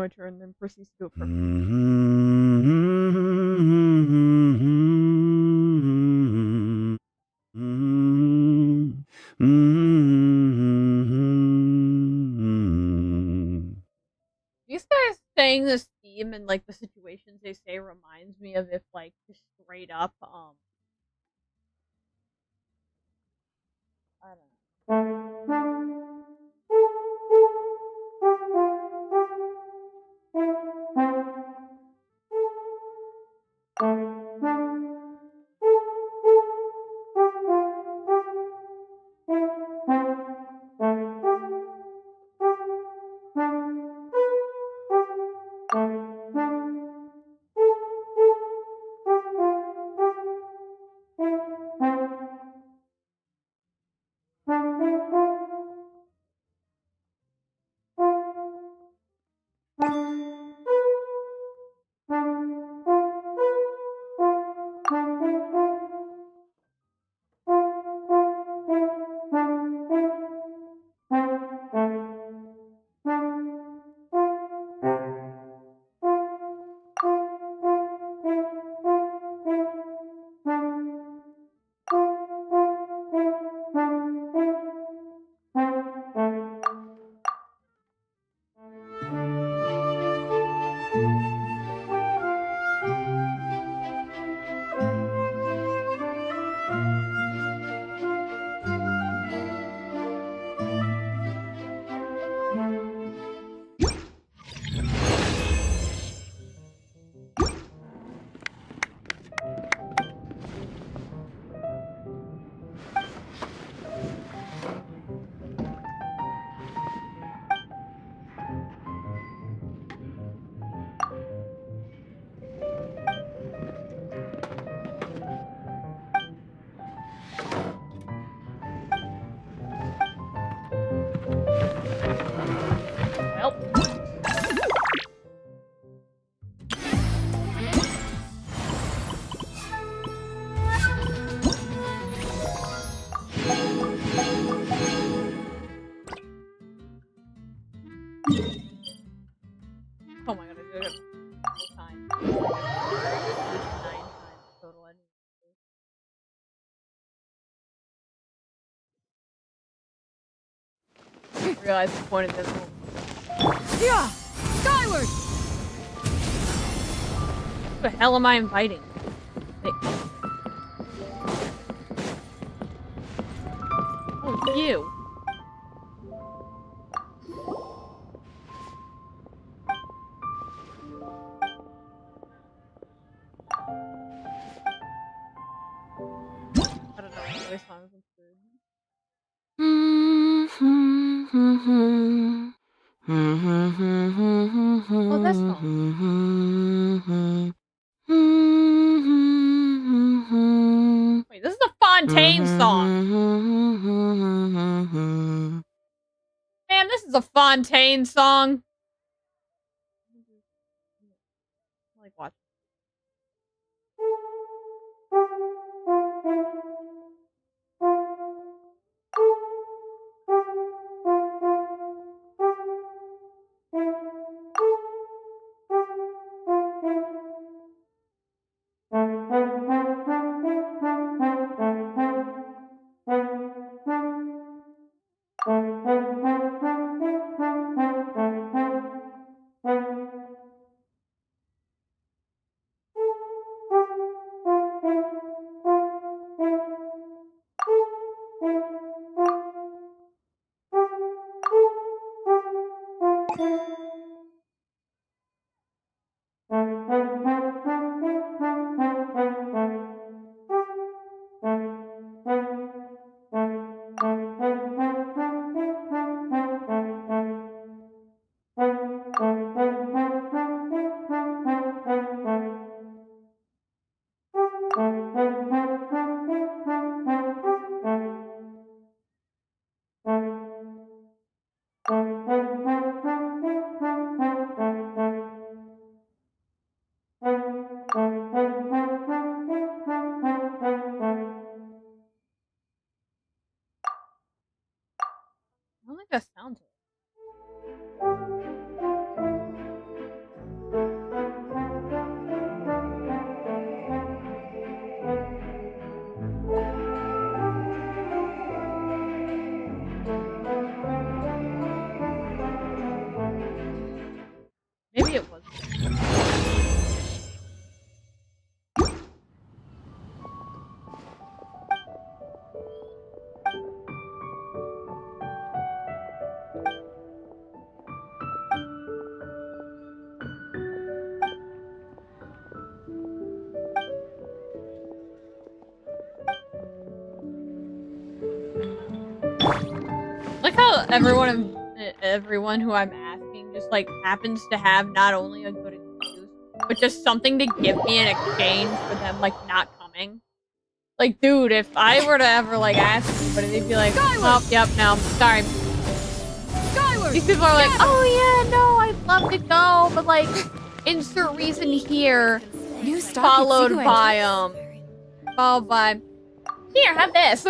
[SPEAKER 1] amateur and then proceeds to do it perfectly. These guys saying this theme and like the situations they say reminds me of if like just straight up I don't know. Well. Oh my god, I did it 4 times. 9 times total. I didn't realize the point of this one. Yeah! Skyward! What the hell am I inviting? Hey. Oh, it's you. I don't know. The voice song is good. Oh, that song. Wait, this is a Fontaine song. Man, this is a Fontaine song. I like watching. like how everyone who I'm asking just like happens to have not only a good excuse, but just something to give me in exchange for them like not coming. Like, dude, if I were to ever like ask anybody, they'd be like, "Oh, yep, no, sorry." These people are like, "Oh yeah, no, I'd love to go, but like, insert reason here."
[SPEAKER 9] New stock at
[SPEAKER 1] Followed
[SPEAKER 9] Seago
[SPEAKER 1] by
[SPEAKER 9] Entrance.
[SPEAKER 1] followed by, "Here, have this."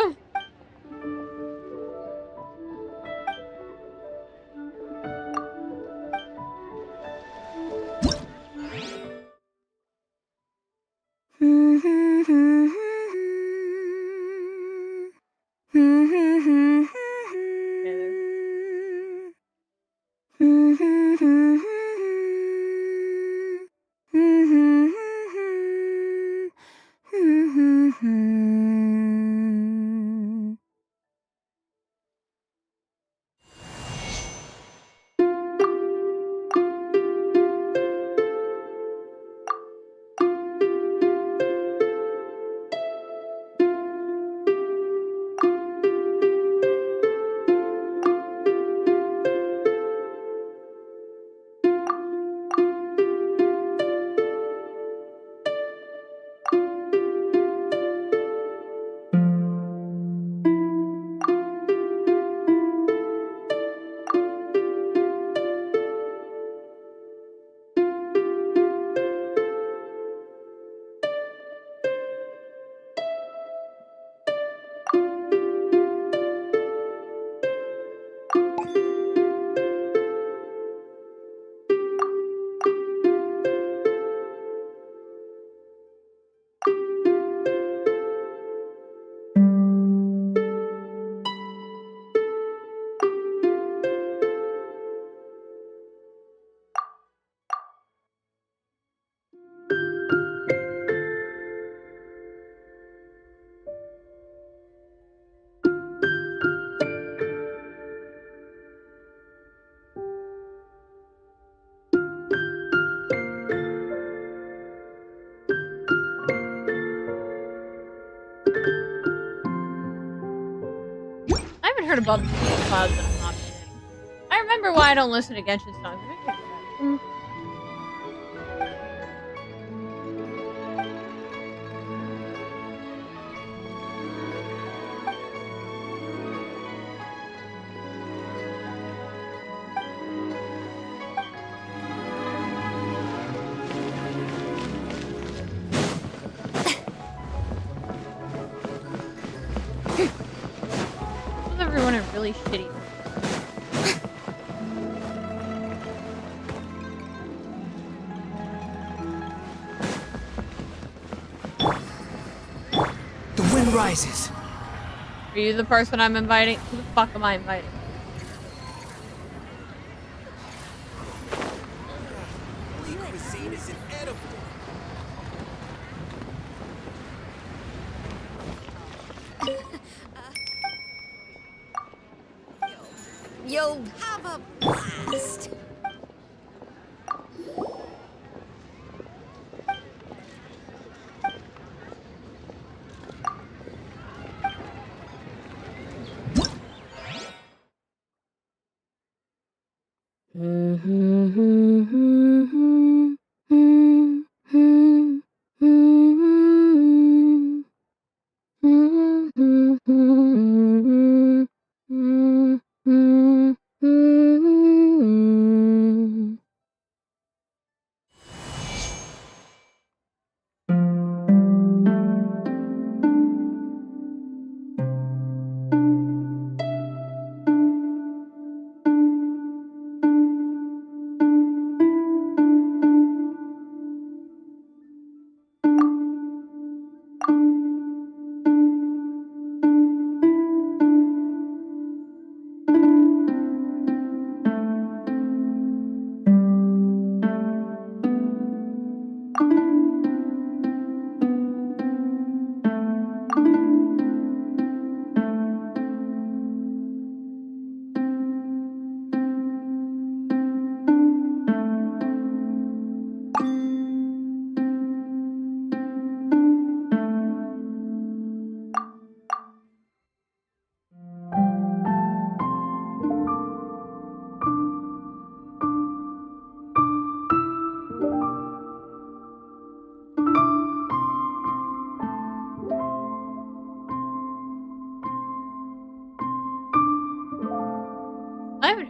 [SPEAKER 1] I haven't heard above the sea clouds that I'm not missing. I remember why I don't listen to Genshin songs. Everyone are really shitty.
[SPEAKER 2] The wind rises.
[SPEAKER 1] Are you the person I'm inviting? Who the fuck am I inviting?
[SPEAKER 8] Cuisine is inedible.
[SPEAKER 9] You'll have a blast.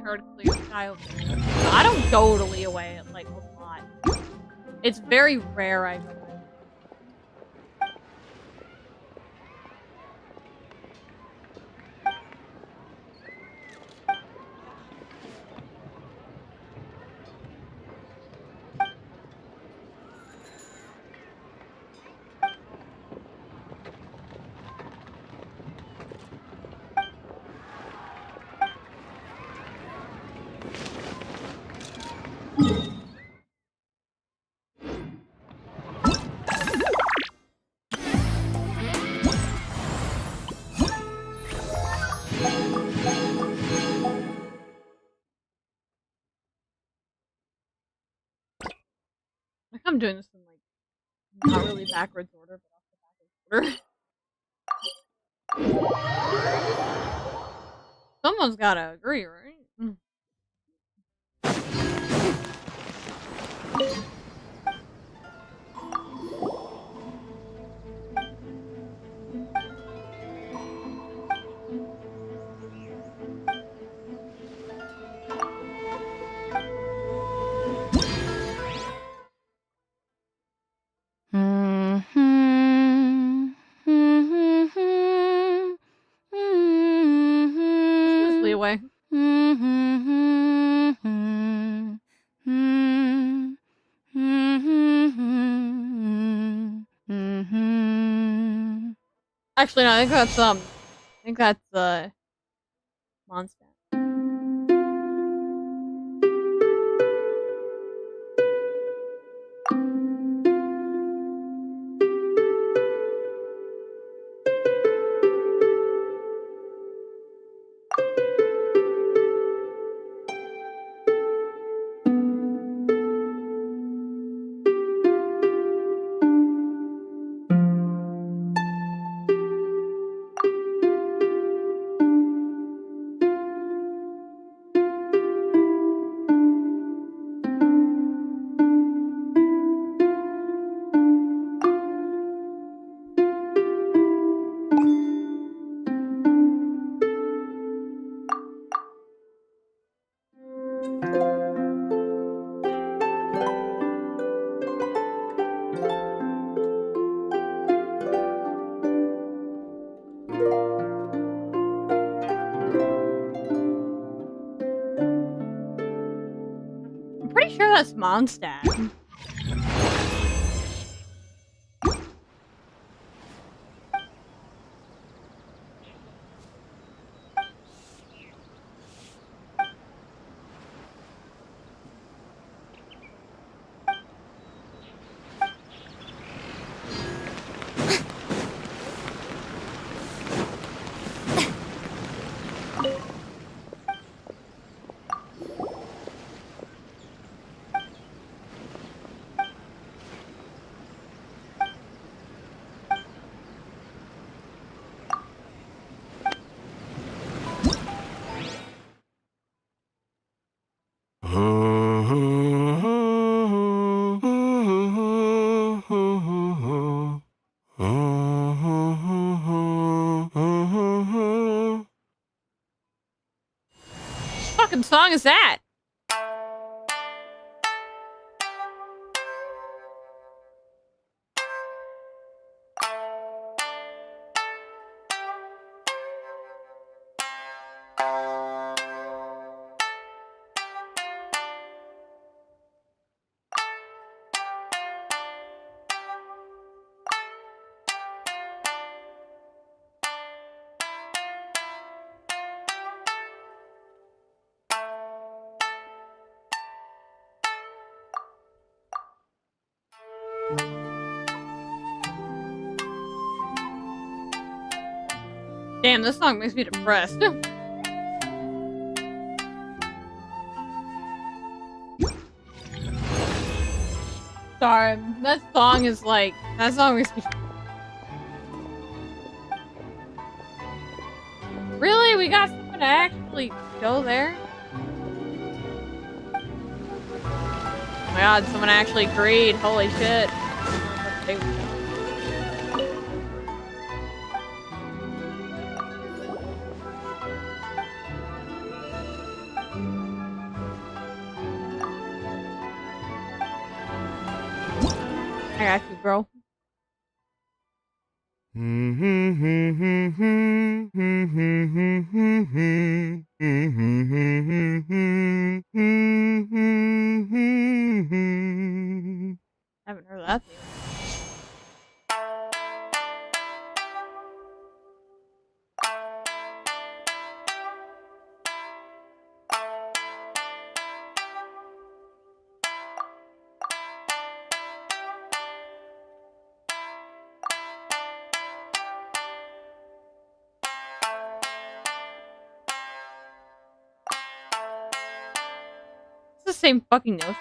[SPEAKER 1] her to clear sky over there. I don't go to Leeway like a lot. It's very rare I go. I think I'm doing this in like not really backwards order, but also backwards order. Someone's gotta agree, right? This is Leeway. Actually, no, I think that's Mondstadt. I'm pretty sure that's Mondstadt. What fucking song is that? Damn, this song makes me depressed. Sorry, that song makes me... Really? We got someone to actually go there? Oh my god, someone actually agreed. Holy shit. I got you, bro. Haven't heard that theme. It's the same fucking note.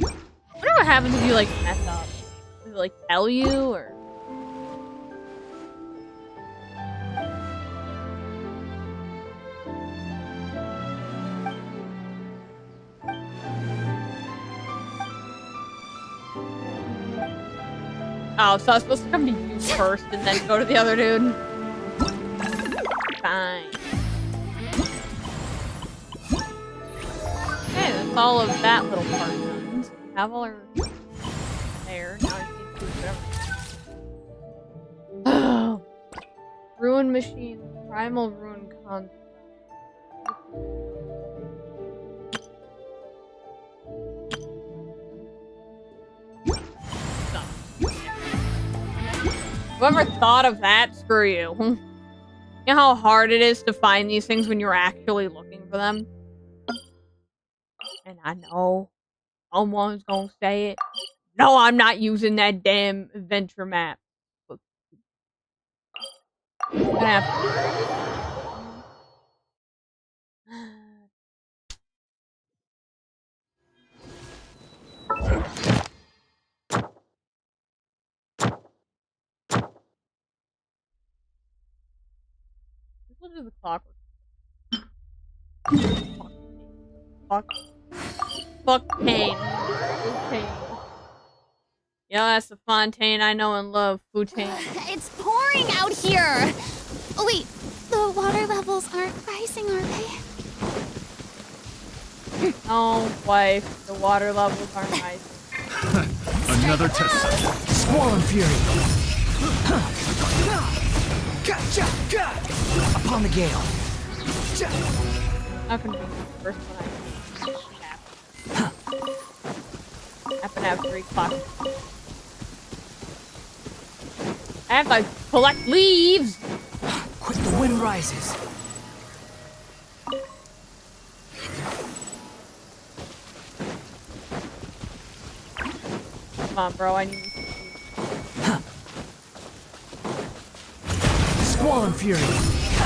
[SPEAKER 1] I wonder what happens if you like mess up. Does it like tell you or? Oh, so I was supposed to come to you first and then go to the other dude? Fine. Okay, that's all of that little part done. So we have all our... There, now I need to do whatever. Ruin machine, primal ruin concept. Whoever thought of that, screw you. You know how hard it is to find these things when you're actually looking for them? And I know someone's gonna say it. No, I'm not using that damn adventure map. I'm gonna have We'll do the clockwork. Fuck pain. Yeah, that's the Fontaine I know and love. Fontaine.
[SPEAKER 3] It's pouring out here. Oh wait, the water levels aren't rising, are they?
[SPEAKER 1] Oh, wife, the water levels aren't rising.
[SPEAKER 5] Another test site.
[SPEAKER 2] Squall and fury. Upon the gale.
[SPEAKER 1] Not gonna be the first one I happen to have 3 clocks. I have to collect leaves!
[SPEAKER 2] Quick, the wind rises.
[SPEAKER 1] Come on, bro, I need
[SPEAKER 2] Squall and fury.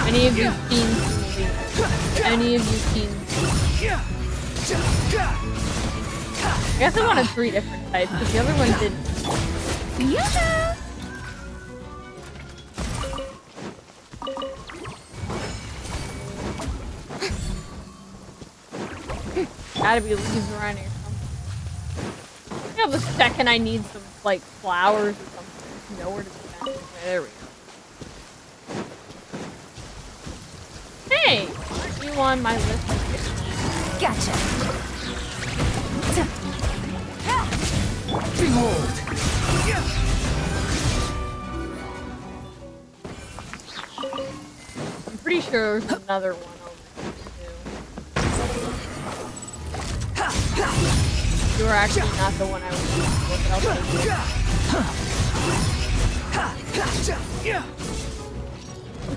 [SPEAKER 1] any of you seen any of you seen I guess I wanted 3 different types, because the other one didn't.
[SPEAKER 3] Yeah.
[SPEAKER 1] Gotta be leaves around here somewhere. You know, the second I need some, like, flowers or something, there's nowhere to be found. Okay, there we go. Hey! Aren't you on my list of
[SPEAKER 3] Gotcha.
[SPEAKER 2] Behold.
[SPEAKER 1] I'm pretty sure there's another one over here, too. You were actually not the one I was looking for, but I'll take it.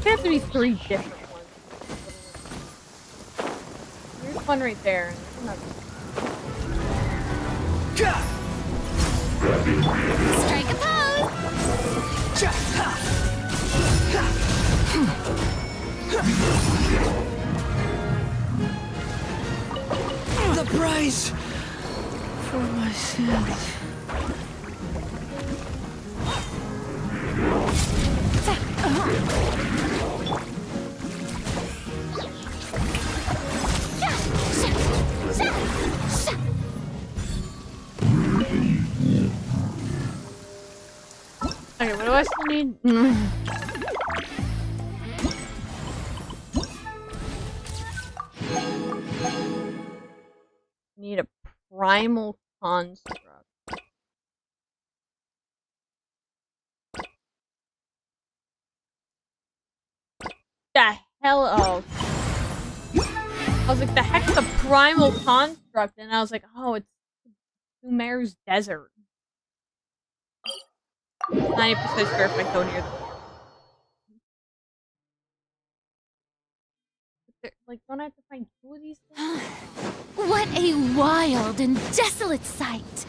[SPEAKER 1] There have to be 3 different ones. There's one right there, and there's another one.
[SPEAKER 3] Strike a pose.
[SPEAKER 2] The price for my sins.
[SPEAKER 1] Okay, what do I still need? Need a primal construct. The hell? Oh. I was like, the heck's a primal construct? And I was like, oh, it's Sumer's desert. 90% sure if I go near the like, don't I have to find 2 of these things?
[SPEAKER 3] What a wild and desolate sight!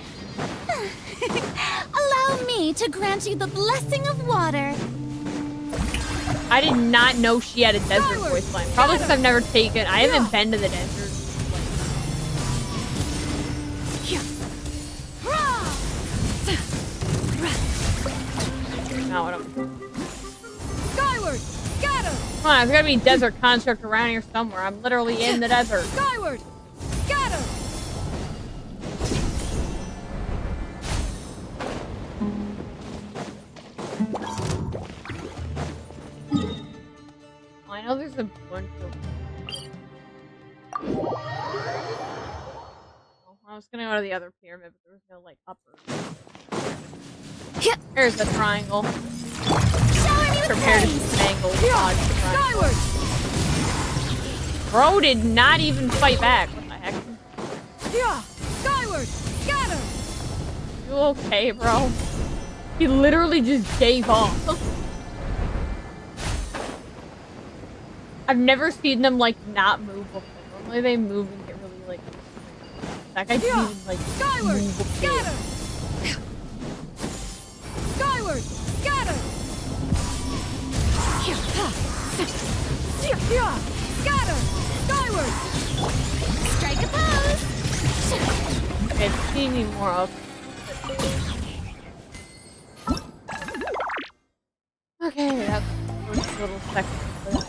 [SPEAKER 3] Allow me to grant you the blessing of water.
[SPEAKER 1] I did not know she had a desert voice line. Probably because I've never taken. I haven't been to the desert. Now what I'm.
[SPEAKER 9] Skyward! Scatter!
[SPEAKER 1] Come on, there's gotta be a desert construct around here somewhere. I'm literally in the desert.
[SPEAKER 9] Skyward! Scatter!
[SPEAKER 1] I know there's a bunch of. Oh, I was gonna go to the other pyramid, but there was no like upper. Here's the triangle. Prepare to mangle.
[SPEAKER 9] Skyward!
[SPEAKER 1] Bro did not even fight back. What the heck?
[SPEAKER 9] Yeah! Skyward! Scatter!
[SPEAKER 1] You okay, bro? He literally just gave up. I've never seen them like not move before. Normally they move and get really like. That guy didn't even like
[SPEAKER 9] Skyward!
[SPEAKER 1] move before.
[SPEAKER 9] Scatter! Skyward! Scatter! Scatter! Skyward!
[SPEAKER 3] Strike a pose!
[SPEAKER 1] It's needing more of. Okay, that's the first little section for that.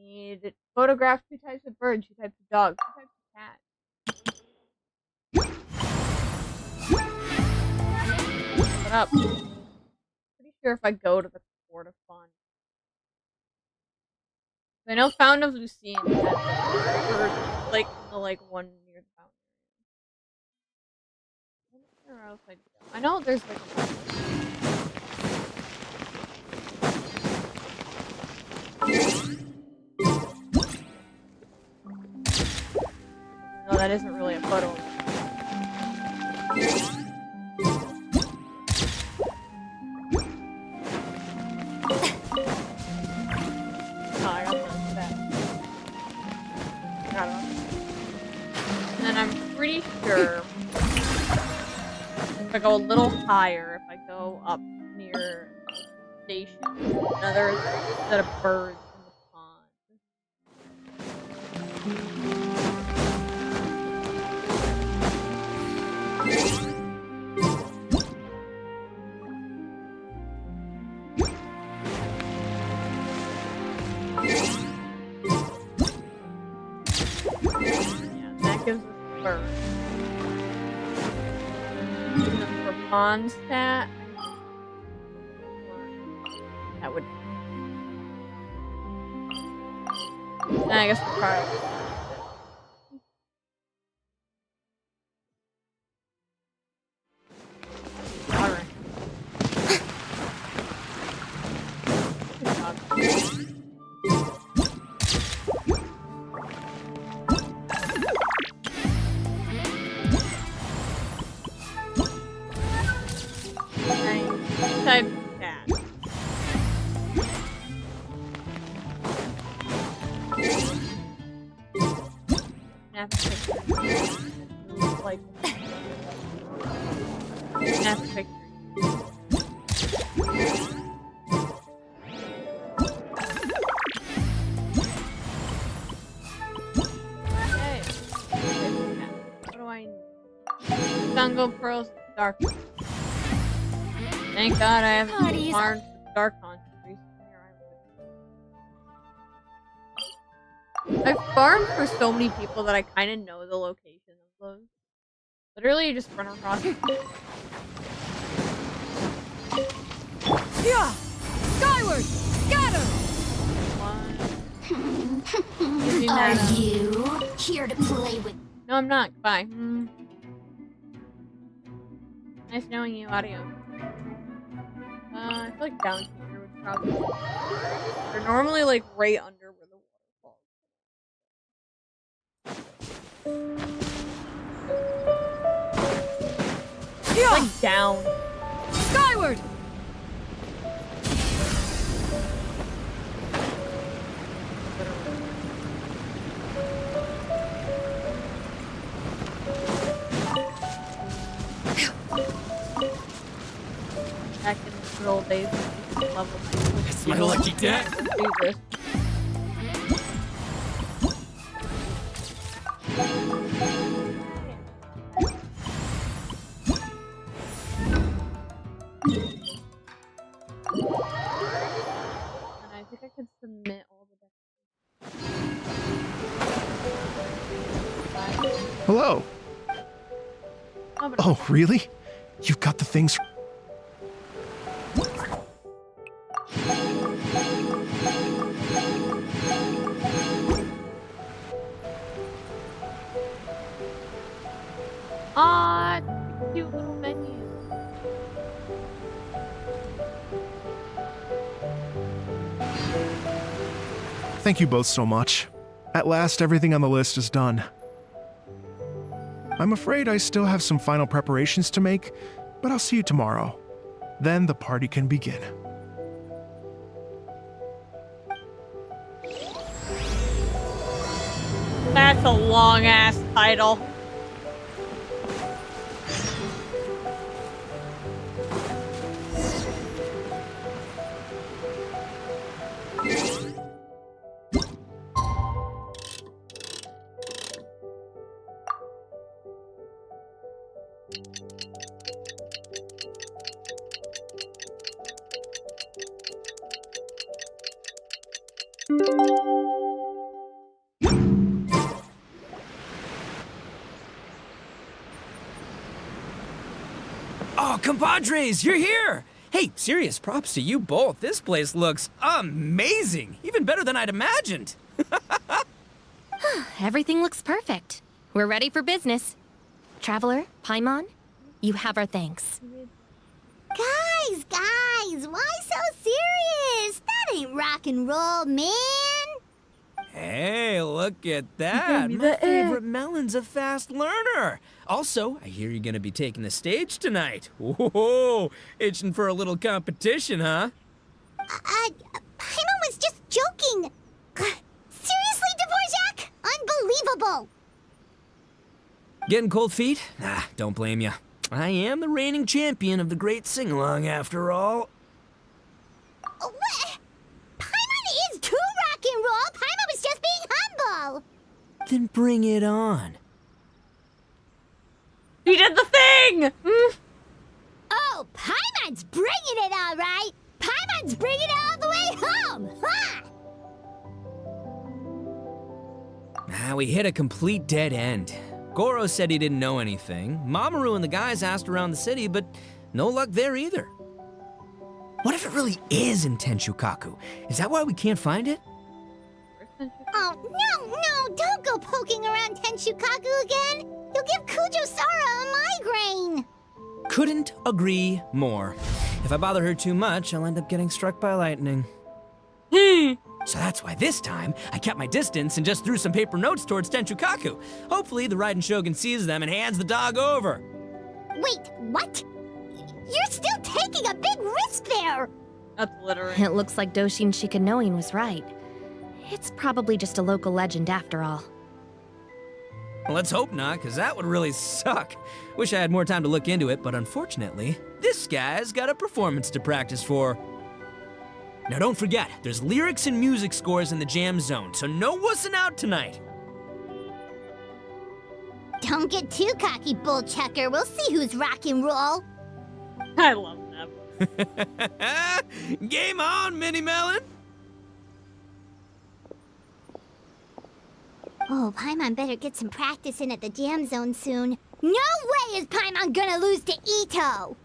[SPEAKER 1] Need photograph 2 types of bird, 2 types of dog, 2 types of cat. What up? Pretty sure if I go to the Court of Fun. I know Fountain of Lucine has like the like one near the fountain. Where else I go? I know there's like no, that isn't really a photo. And then I'm pretty sure if I go a little higher, if I go up near the station, another set of birds in the pond. Gives us bird. And then for pond stat, that would. And I guess for Carl. Alright. Good job. Type cat. Snap a picture. Like snap a picture. Okay. What do I need? Jungle pearls, dark. Thank God I haven't farmed dark hunters recently. I've farmed for so many people that I kind of know the location of those. Literally, you just run across.
[SPEAKER 9] Yeah! Skyward! Scatter!
[SPEAKER 1] Give me
[SPEAKER 3] Are
[SPEAKER 1] mana.
[SPEAKER 3] you here to play with?
[SPEAKER 1] No, I'm not. Goodbye. Nice knowing you. Adios. I feel like down here would probably. They're normally like right under where the water falls.
[SPEAKER 9] Yeah!
[SPEAKER 1] Like down.
[SPEAKER 9] Skyward!
[SPEAKER 1] Back in the good old days, we used to level my
[SPEAKER 4] It's my lucky day.
[SPEAKER 1] Jesus. And I think I could submit all the decks.
[SPEAKER 5] Hello. Oh, really? You've got the things.
[SPEAKER 1] Ah, cute little menu.
[SPEAKER 5] Thank you both so much. At last, everything on the list is done. I'm afraid I still have some final preparations to make, but I'll see you tomorrow. Then the party can begin.
[SPEAKER 1] That's a long ass title.
[SPEAKER 4] Oh, compadres, you're here! Hey, serious props to you both. This place looks amazing. Even better than I'd imagined.
[SPEAKER 7] Everything looks perfect. We're ready for business. Traveler, Paimon, you have our thanks.
[SPEAKER 3] Guys, why so serious? That ain't rock and roll, man.
[SPEAKER 4] Hey, look at that.
[SPEAKER 1] be
[SPEAKER 4] My
[SPEAKER 1] the
[SPEAKER 4] favorite melon's a fast learner. Also, I hear you're gonna be taking the stage tonight. Whoa, itching for a little competition, huh?
[SPEAKER 3] Paimon was just joking. Seriously, Dvorak? Unbelievable.
[SPEAKER 4] Getting cold feet? Nah, don't blame ya. I am the reigning champion of the great sing-along after all.
[SPEAKER 3] What? Paimon is too rock and roll. Paimon was just being humble.
[SPEAKER 4] Then bring it on.
[SPEAKER 1] He did the thing!
[SPEAKER 3] Oh, Paimon's bringing it all right. Paimon's bringing it all the way home. Ha!
[SPEAKER 4] We hit a complete dead end. Goro said he didn't know anything. Mamoru and the guys asked around the city, but no luck there either. What if it really is in Tenshukaku? Is that why we can't find it?
[SPEAKER 3] Oh, no, don't go poking around Tenshukaku again. You'll give Kujo-Sara a migraine.
[SPEAKER 4] Couldn't agree more. If I bother her too much, I'll end up getting struck by lightning. So that's why this time, I kept my distance and just threw some paper notes towards Tenshukaku. Hopefully, the Raiden Shogun sees them and hands the dog over.
[SPEAKER 3] Wait, what? You're still taking a big risk there.
[SPEAKER 1] That's littering.
[SPEAKER 7] It looks like Doshin Shikanoin was right. It's probably just a local legend after all.
[SPEAKER 4] Well, let's hope not, because that would really suck. Wish I had more time to look into it, but unfortunately, this guy's got a performance to practice for. Now don't forget, there's lyrics and music scores in the jam zone, so no wussing out tonight.
[SPEAKER 3] Don't get too cocky, bullchucker. We'll see who's rock and roll.
[SPEAKER 1] I love that.
[SPEAKER 4] Game on, Mini Melon!
[SPEAKER 3] Oh, Paimon better get some practice in at the jam zone soon. No way is Paimon gonna lose to Itto!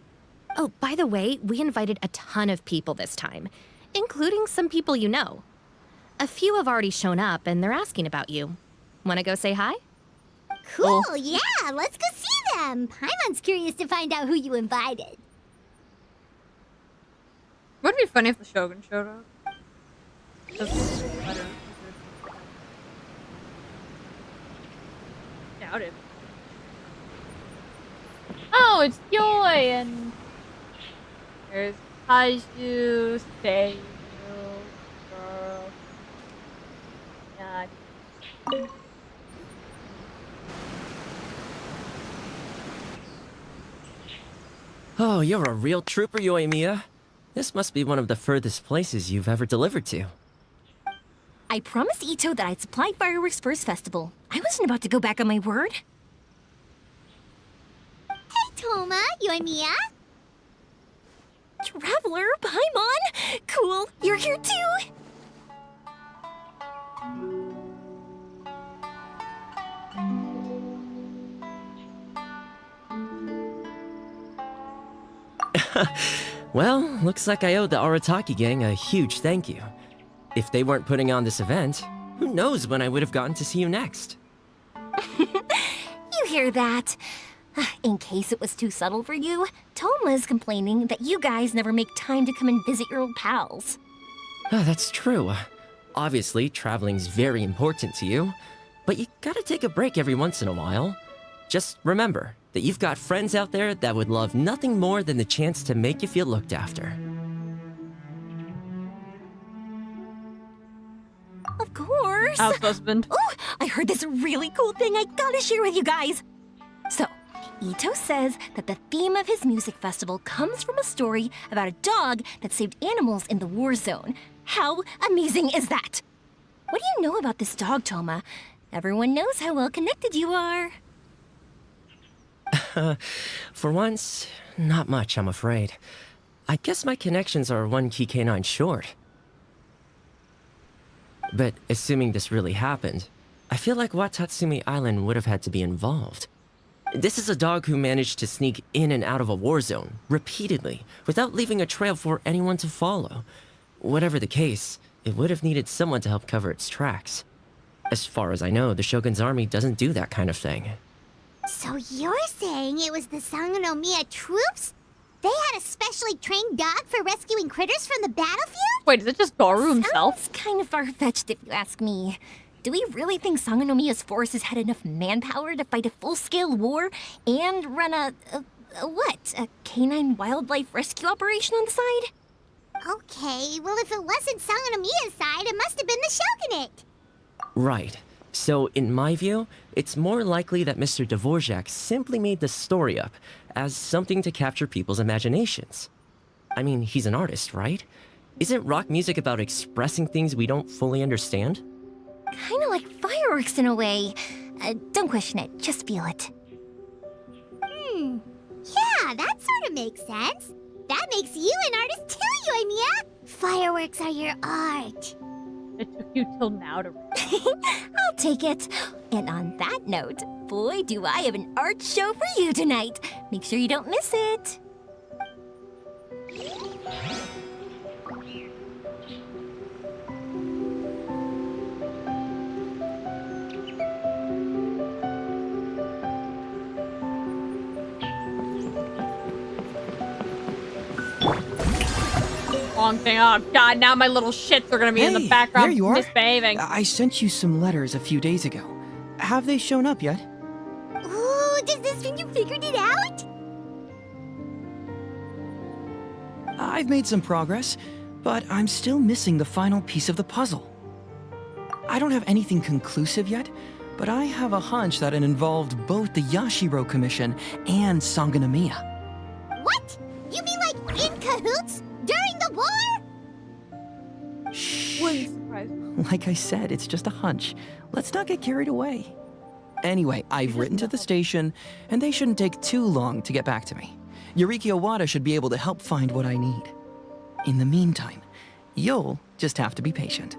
[SPEAKER 7] Oh, by the way, we invited a ton of people this time, including some people you know. A few have already shown up, and they're asking about you. Want to go say hi?
[SPEAKER 3] Cool, yeah, let's go see them. Paimon's curious to find out who you invited.
[SPEAKER 1] Would be funny if the Shogun showed up. Doubt it. Oh, it's Joy and there's Kaiju, Seiyu, girl. Yeah.
[SPEAKER 10] Oh, you're a real trooper, Yoimiya. This must be one of the furthest places you've ever delivered to.
[SPEAKER 9] I promised Itto that I'd supply fireworks for his festival. I wasn't about to go back on my word.
[SPEAKER 3] Hey, Toma, Yoimiya.
[SPEAKER 9] Traveler, Paimon! Cool, you're here too!
[SPEAKER 10] Well, looks like I owe the Arataki gang a huge thank you. If they weren't putting on this event, who knows when I would have gotten to see you next.
[SPEAKER 9] You hear that? In case it was too subtle for you, Toma's complaining that you guys never make time to come and visit your old pals.
[SPEAKER 10] That's true. Obviously, traveling's very important to you, but you gotta take a break every once in a while. Just remember that you've got friends out there that would love nothing more than the chance to make you feel looked after.
[SPEAKER 9] Of course!
[SPEAKER 1] House husband.
[SPEAKER 9] Oh, I heard this really cool thing I gotta share with you guys! So, Itto says that the theme of his music festival comes from a story about a dog that saved animals in the war zone. How amazing is that? What do you know about this dog, Toma? Everyone knows how well connected you are.
[SPEAKER 10] For once, not much, I'm afraid. I guess my connections are one key canine short. But assuming this really happened, I feel like Watatsumi Island would have had to be involved. This is a dog who managed to sneak in and out of a war zone, repeatedly, without leaving a trail for anyone to follow. Whatever the case, it would have needed someone to help cover its tracks. As far as I know, the Shogun's army doesn't do that kind of thing.
[SPEAKER 3] So you're saying it was the Sangonomiya troops? They had a specially trained dog for rescuing critters from the battlefield?
[SPEAKER 1] Wait, is it just Garu himself?
[SPEAKER 9] Sounds kind of far-fetched if you ask me. Do we really think Sangonomiya's forces had enough manpower to fight a full-scale war and run a canine wildlife rescue operation on the side?
[SPEAKER 3] Okay, well if it wasn't Sangonomiya's side, it must have been the Shogunate.
[SPEAKER 10] Right. So, in my view, it's more likely that Mr. Dvorak simply made the story up as something to capture people's imaginations. I mean, he's an artist, right? Isn't rock music about expressing things we don't fully understand?
[SPEAKER 9] Kinda like fireworks in a way. Don't question it, just feel it.
[SPEAKER 3] Yeah, that sort of makes sense. That makes you an artist too, Yoimiya. Fireworks are your art.
[SPEAKER 1] It took you till now to
[SPEAKER 9] I'll take it. And on that note, boy, do I have an art show for you tonight. Make sure you don't miss it.
[SPEAKER 1] long thing. Oh god, now my little shits are gonna be in the background
[SPEAKER 6] there you are.
[SPEAKER 1] misbehaving.
[SPEAKER 6] I sent you some letters a few days ago. Have they shown up yet?
[SPEAKER 3] Ooh, does this mean you figured it out?
[SPEAKER 6] I've made some progress, but I'm still missing the final piece of the puzzle. I don't have anything conclusive yet, but I have a hunch that it involved both the Yashiro Commission and Sangonomiya.
[SPEAKER 3] What? You mean like in cahoots? During the war?
[SPEAKER 6] Shh.
[SPEAKER 1] Wouldn't surprise me.
[SPEAKER 6] Like I said, it's just a hunch. Let's not get carried away. Anyway, I've written to the station, and they shouldn't take too long to get back to me. Yuriki Owada should be able to help find what I need. In the meantime, you'll just have to be patient.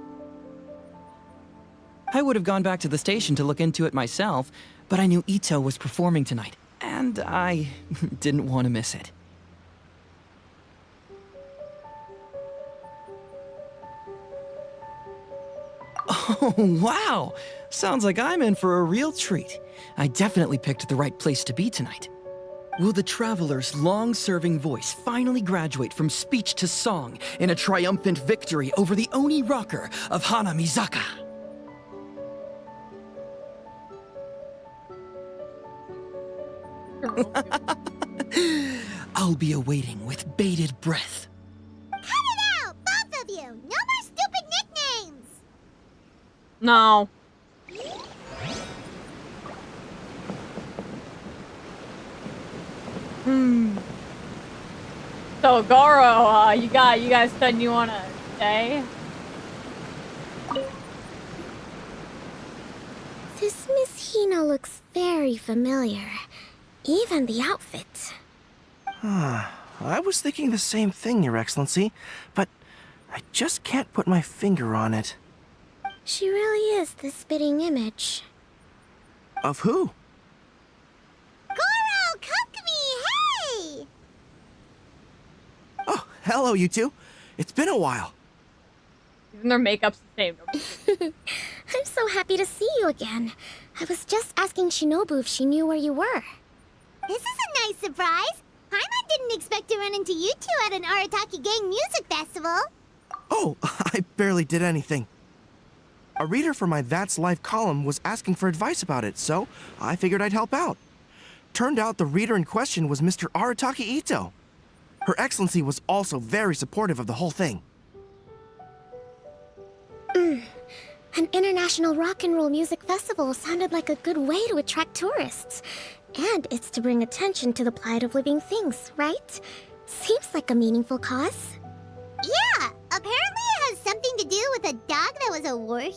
[SPEAKER 6] I would have gone back to the station to look into it myself, but I knew ITTO was performing tonight, and I didn't want to miss it. Oh, wow! Sounds like I'm in for a real treat. I definitely picked the right place to be tonight. Will the Traveler's long-serving voice finally graduate from speech to song in a triumphant victory over the Oni rocker of Hanamizaka? I'll be awaiting with bated breath.
[SPEAKER 3] Cut it out, both of you! No more stupid nicknames!
[SPEAKER 1] No. So Goro, you guys said you wanna stay?
[SPEAKER 3] This Miss Hina looks very familiar. Even the outfit.
[SPEAKER 11] I was thinking the same thing, Your Excellency, but I just can't put my finger on it.
[SPEAKER 3] She really is the spitting image.
[SPEAKER 11] Of who?
[SPEAKER 3] Goro, come to me, hey!
[SPEAKER 11] Oh, hello, you two. It's been a while.
[SPEAKER 1] Even their makeup's the same.
[SPEAKER 3] I'm so happy to see you again. I was just asking Shinobu if she knew where you were. This is a nice surprise. Paimon didn't expect to run into you two at an Arataki gang music festival.
[SPEAKER 11] Oh, I barely did anything. A reader for my That's Life column was asking for advice about it, so I figured I'd help out. Turned out the reader in question was Mr. Arataki Itto. Her Excellency was also very supportive of the whole thing.
[SPEAKER 3] An international rock and roll music festival sounded like a good way to attract tourists. And it's to bring attention to the plight of living things, right? Seems like a meaningful cause. Yeah, apparently it has something to do with a dog that was a war hero?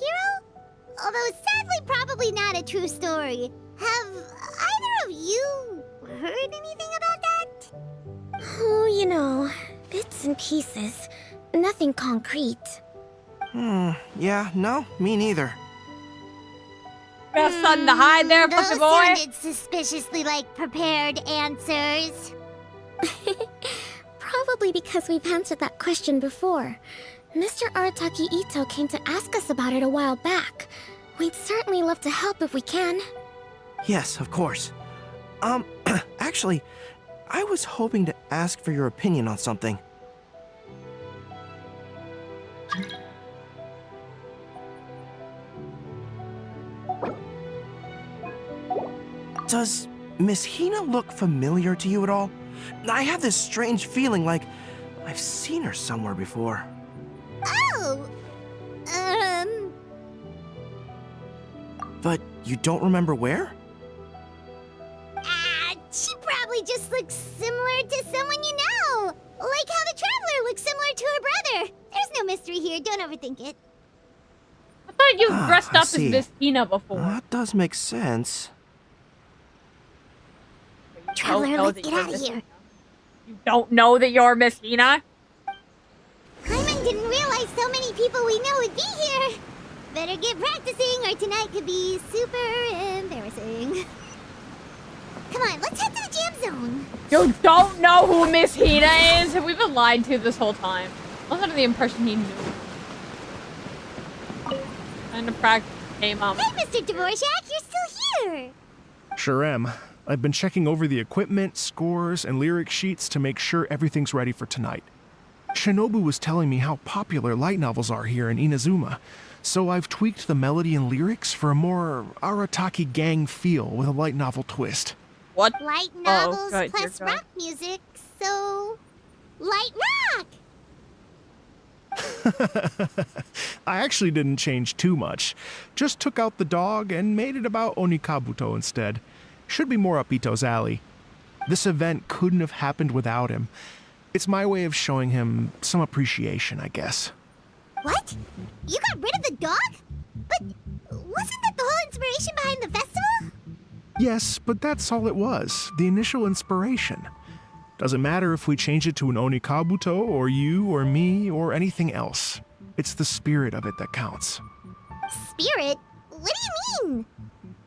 [SPEAKER 3] Although sadly probably not a true story. Have either of you heard anything about that? Oh, you know, bits and pieces. Nothing concrete.
[SPEAKER 11] Yeah, no, me neither.
[SPEAKER 1] Got something to hide there, puppy
[SPEAKER 3] Those
[SPEAKER 1] boy?
[SPEAKER 3] sounded suspiciously like prepared answers. Probably because we've answered that question before. Mr. Arataki Itto came to ask us about it a while back. We'd certainly love to help if we can.
[SPEAKER 11] Yes, of course. Actually, I was hoping to ask for your opinion on something. Does Miss Hina look familiar to you at all? I have this strange feeling like I've seen her somewhere before.
[SPEAKER 3] Oh!
[SPEAKER 11] But you don't remember where?
[SPEAKER 3] She probably just looks similar to someone you know. Like how the Traveler looks similar to her brother. There's no mystery here, don't overthink it.
[SPEAKER 1] I thought you dressed
[SPEAKER 11] I
[SPEAKER 1] up as
[SPEAKER 11] see.
[SPEAKER 1] Miss Hina before.
[SPEAKER 11] That does make sense.
[SPEAKER 3] Traveler,
[SPEAKER 1] know
[SPEAKER 3] let's
[SPEAKER 1] that
[SPEAKER 3] get
[SPEAKER 1] you're
[SPEAKER 3] out of
[SPEAKER 1] Miss
[SPEAKER 3] here.
[SPEAKER 1] Hina? You don't know that you're Miss Hina?
[SPEAKER 3] Paimon didn't realize so many people we know would be here. Better get practicing or tonight could be super embarrassing. Come on, let's head to the jam zone.
[SPEAKER 1] You don't know who Miss Hina is? Have we been lied to this whole time? I was under the impression he knew. And the practice came out.
[SPEAKER 3] Hey, Mr. Dvorak, you're still here.
[SPEAKER 5] Sure am. I've been checking over the equipment, scores, and lyric sheets to make sure everything's ready for tonight. Shinobu was telling me how popular light novels are here in Inazuma, so I've tweaked the melody and lyrics for a more Arataki gang feel with a light novel twist.
[SPEAKER 1] What?
[SPEAKER 3] Light novels
[SPEAKER 1] good,
[SPEAKER 3] plus
[SPEAKER 1] you're good.
[SPEAKER 3] rock music, so... Light rock!
[SPEAKER 5] I actually didn't change too much. Just took out the dog and made it about Onikabuto instead. Should be more up Ito's alley. This event couldn't have happened without him. It's my way of showing him some appreciation, I guess.
[SPEAKER 3] What? You got rid of the dog? But wasn't that the whole inspiration behind the festival?
[SPEAKER 5] Yes, but that's all it was. The initial inspiration. Doesn't matter if we change it to an Onikabuto, or you, or me, or anything else. It's the spirit of it that counts.
[SPEAKER 3] Spirit? What do you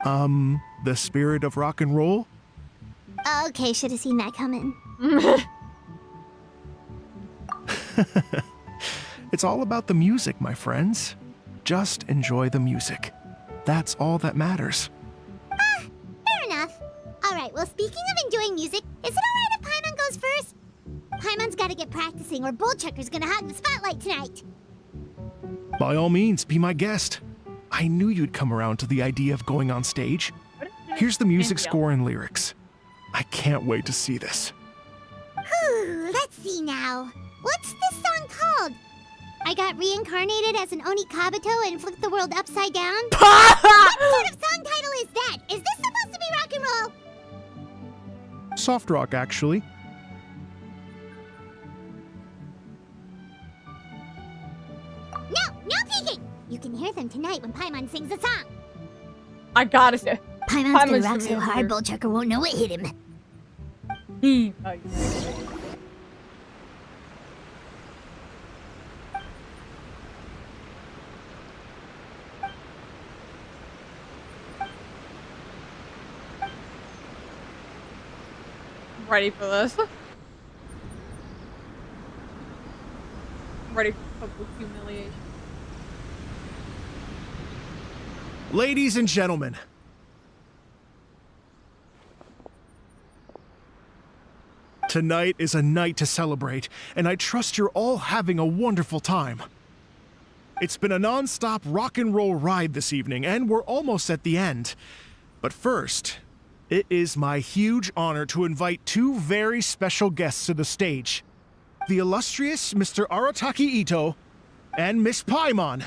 [SPEAKER 3] mean?
[SPEAKER 5] The spirit of rock and roll?
[SPEAKER 3] Okay, should have seen that coming.
[SPEAKER 5] It's all about the music, my friends. Just enjoy the music. That's all that matters.
[SPEAKER 3] Fair enough. Alright, well, speaking of enjoying music, is it alright if Paimon goes first? Paimon's gotta get practicing, or Bullchucker's gonna hog the spotlight tonight.
[SPEAKER 5] By all means, be my guest. I knew you'd come around to the idea of going on stage. Here's the music score and lyrics. I can't wait to see this.
[SPEAKER 3] Whew, let's see now. What's this song called? I got reincarnated as an Oni Kabuto and flipped the world upside down? What sort of song title is that? Is this supposed to be rock and roll?
[SPEAKER 5] Soft rock, actually.
[SPEAKER 3] No peeking! You can hear them tonight when Paimon sings the song.
[SPEAKER 1] I gotta say.
[SPEAKER 3] Paimon's gonna rock so hard, Bullchucker won't know what hit him.
[SPEAKER 1] Ready for this. Ready for public humiliation.
[SPEAKER 5] Ladies and gentlemen, tonight is a night to celebrate, and I trust you're all having a wonderful time. It's been a non-stop rock and roll ride this evening, and we're almost at the end. But first, it is my huge honor to invite two very special guests to the stage. The illustrious Mr. Arataki ITTO and Miss Paimon.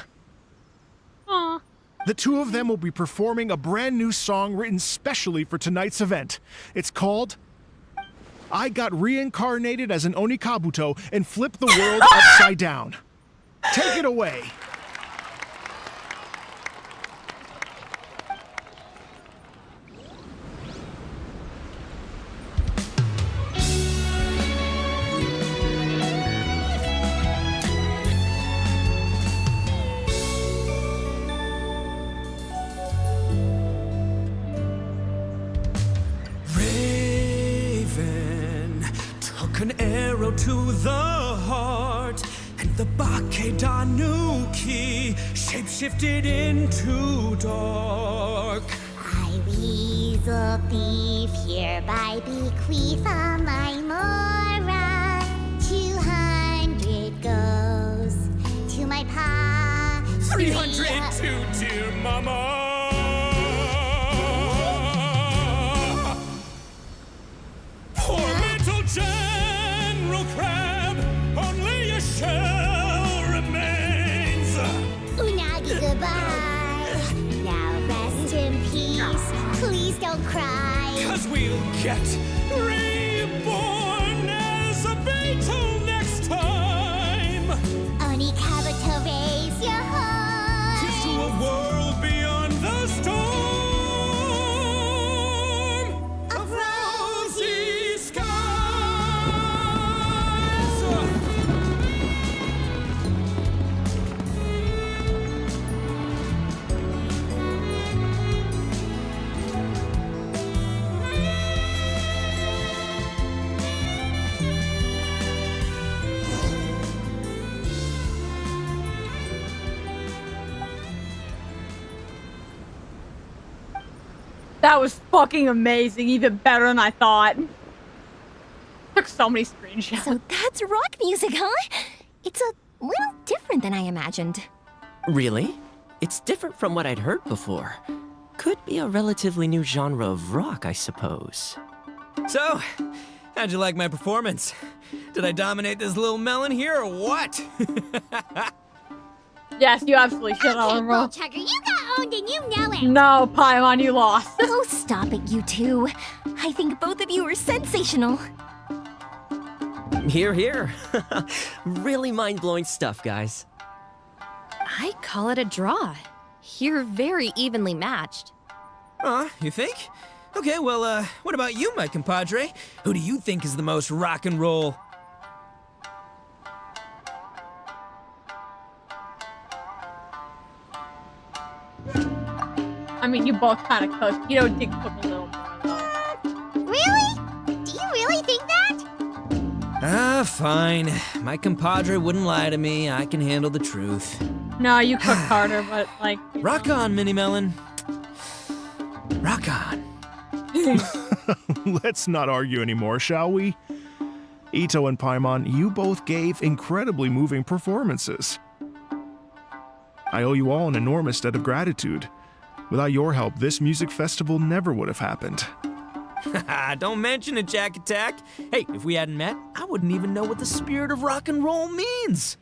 [SPEAKER 1] Aww.
[SPEAKER 5] The two of them will be performing a brand new song written specially for tonight's event. It's called I Got Reincarnated as an Oni Kabuto and Flipped the World Upside Down. Take it away.
[SPEAKER 4] An arrow to the heart, and the Bakedanuki shapeshifted into dark.
[SPEAKER 3] I weasel thief hereby bequeath all my mora. 200 goes to my pa.
[SPEAKER 4] 300 to dear mama. Poor little General Crab, only a shell remains.
[SPEAKER 3] Unagi, goodbye. Now rest in peace. Please don't cry.
[SPEAKER 4] 'Cause we'll get reborn as a beetle next time.
[SPEAKER 3] Oni Kabuto, raise your heart.
[SPEAKER 4] Here's to a world beyond the storm of rosy skies.
[SPEAKER 1] That was fucking amazing, even better than I thought. Took so many screenshots.
[SPEAKER 9] So that's rock music, huh? It's a little different than I imagined.
[SPEAKER 10] Really? It's different from what I'd heard before. Could be a relatively new genre of rock, I suppose.
[SPEAKER 4] So, how'd you like my performance? Did I dominate this little melon here or what?
[SPEAKER 1] Yes, you absolutely should,
[SPEAKER 3] Okay,
[SPEAKER 1] Elmo.
[SPEAKER 3] Bullchucker, you got owned and you know it.
[SPEAKER 1] No, Paimon, you lost.
[SPEAKER 9] Oh, stop it, you two. I think both of you are sensational.
[SPEAKER 10] Here, here. Really mind-blowing stuff, guys.
[SPEAKER 7] I call it a draw. You're very evenly matched.
[SPEAKER 4] You think? Okay, well, what about you, my compadre? Who do you think is the most rock and roll?
[SPEAKER 1] I mean, you both kind of cook. You know, did cook a little more, though.
[SPEAKER 3] Really?
[SPEAKER 4] Fine. My compadre wouldn't lie to me. I can handle the truth.
[SPEAKER 1] No, you cook harder, but like.
[SPEAKER 4] Rock on, Mini Melon. Rock on.
[SPEAKER 5] Let's not argue anymore, shall we? Itto and Paimon, you both gave incredibly moving performances. I owe you all an enormous debt of gratitude. Without your help, this music festival never would have happened.
[SPEAKER 4] Don't mention it, Jack Attack. Hey, if we hadn't met, I wouldn't even know what the spirit of rock and roll means.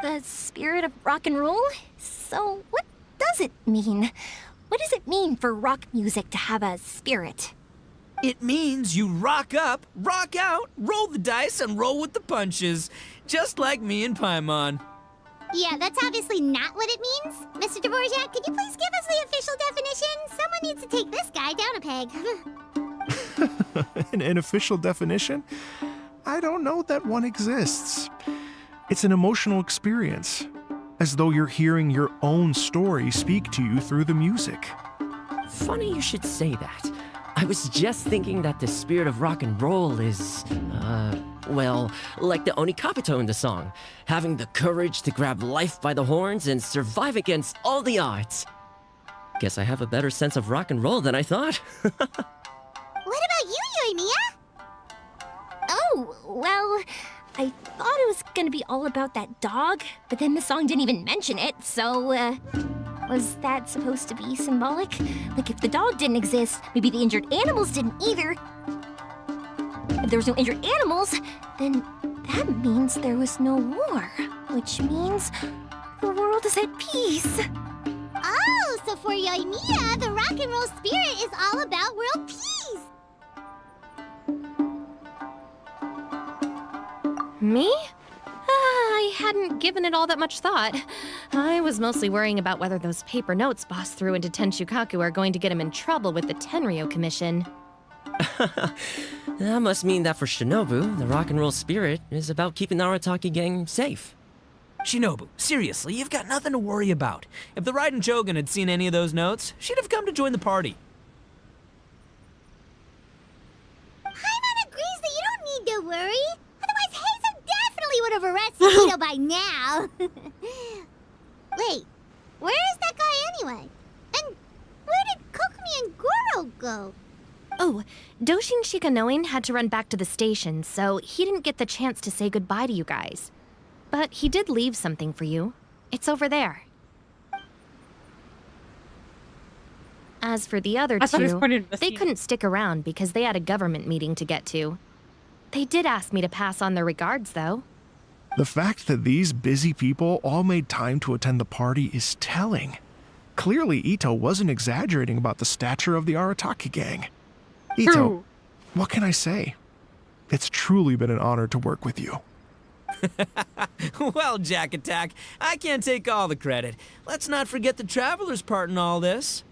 [SPEAKER 9] The spirit of rock and roll? So, what does it mean? What does it mean for rock music to have a spirit?
[SPEAKER 4] It means you rock up, rock out, roll the dice, and roll with the punches. Just like me and Paimon.
[SPEAKER 3] Yeah, that's obviously not what it means. Mr. Dvorak, could you please give us the official definition? Someone needs to take this guy down a peg.
[SPEAKER 5] An official definition? I don't know that one exists. It's an emotional experience, as though you're hearing your own story speak to you through the music.
[SPEAKER 10] Funny you should say that. I was just thinking that the spirit of rock and roll is, well, like the Onikapito in the song, having the courage to grab life by the horns and survive against all the odds. Guess I have a better sense of rock and roll than I thought.
[SPEAKER 3] What about you, Yoimiya?
[SPEAKER 9] Oh, well, I thought it was gonna be all about that dog, but then the song didn't even mention it, so, was that supposed to be symbolic? Like, if the dog didn't exist, maybe the injured animals didn't either. If there was no injured animals, then that means there was no war, which means the world is at peace.
[SPEAKER 3] Oh, so for Yoimiya, the rock and roll spirit is all about world peace.
[SPEAKER 7] Me? I hadn't given it all that much thought. I was mostly worrying about whether those paper notes Boss threw into Tenshukaku are going to get him in trouble with the Tenryo Commission.
[SPEAKER 10] That must mean that for Shinobu, the rock and roll spirit is about keeping the Arataki gang safe.
[SPEAKER 4] Shinobu, seriously, you've got nothing to worry about. If the Raiden Shogun had seen any of those notes, she'd have come to join the party.
[SPEAKER 3] Paimon agrees that you don't need to worry. Otherwise, Heizo definitely would have arrested Itto by now. Wait, where is that guy anyway? And where did Kokomi and Goro go?
[SPEAKER 7] Oh, Doshin Shikanoin had to run back to the station, so he didn't get the chance to say goodbye to you guys. But he did leave something for you. It's over there. As for the other
[SPEAKER 1] I thought he was
[SPEAKER 7] two,
[SPEAKER 1] pointing at the
[SPEAKER 7] they
[SPEAKER 1] scene.
[SPEAKER 7] couldn't stick around because they had a government meeting to get to. They did ask me to pass on their regards, though.
[SPEAKER 5] The fact that these busy people all made time to attend the party is telling. Clearly, Itto wasn't exaggerating about the stature of the Arataki gang. Itto,
[SPEAKER 1] True.
[SPEAKER 5] what can I say? It's truly been an honor to work with you.
[SPEAKER 4] Well, Jack Attack, I can't take all the credit. Let's not forget the Traveler's part in all this.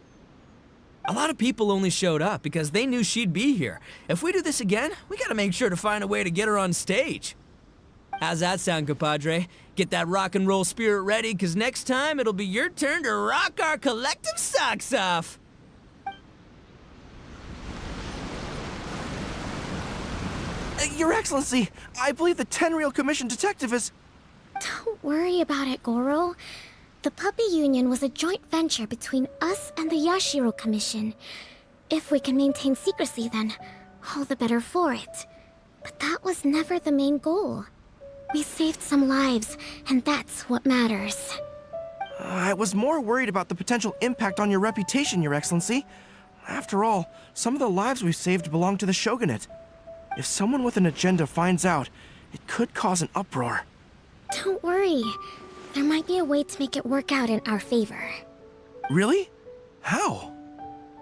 [SPEAKER 4] A lot of people only showed up because they knew she'd be here. If we do this again, we gotta make sure to find a way to get her on stage. How's that sound, compadre? Get that rock and roll spirit ready, because next time it'll be your turn to rock our collective socks off.
[SPEAKER 11] Your Excellency, I believe the Tenryo Commission detective is...
[SPEAKER 3] Don't worry about it, Goro. The Puppy Union was a joint venture between us and the Yashiro Commission. If we can maintain secrecy, then all the better for it. But that was never the main goal. We saved some lives, and that's what matters.
[SPEAKER 11] I was more worried about the potential impact on your reputation, Your Excellency. After all, some of the lives we've saved belong to the Shogunate. If someone with an agenda finds out, it could cause an uproar.
[SPEAKER 3] Don't worry. There might be a way to make it work out in our favor.
[SPEAKER 11] Really? How?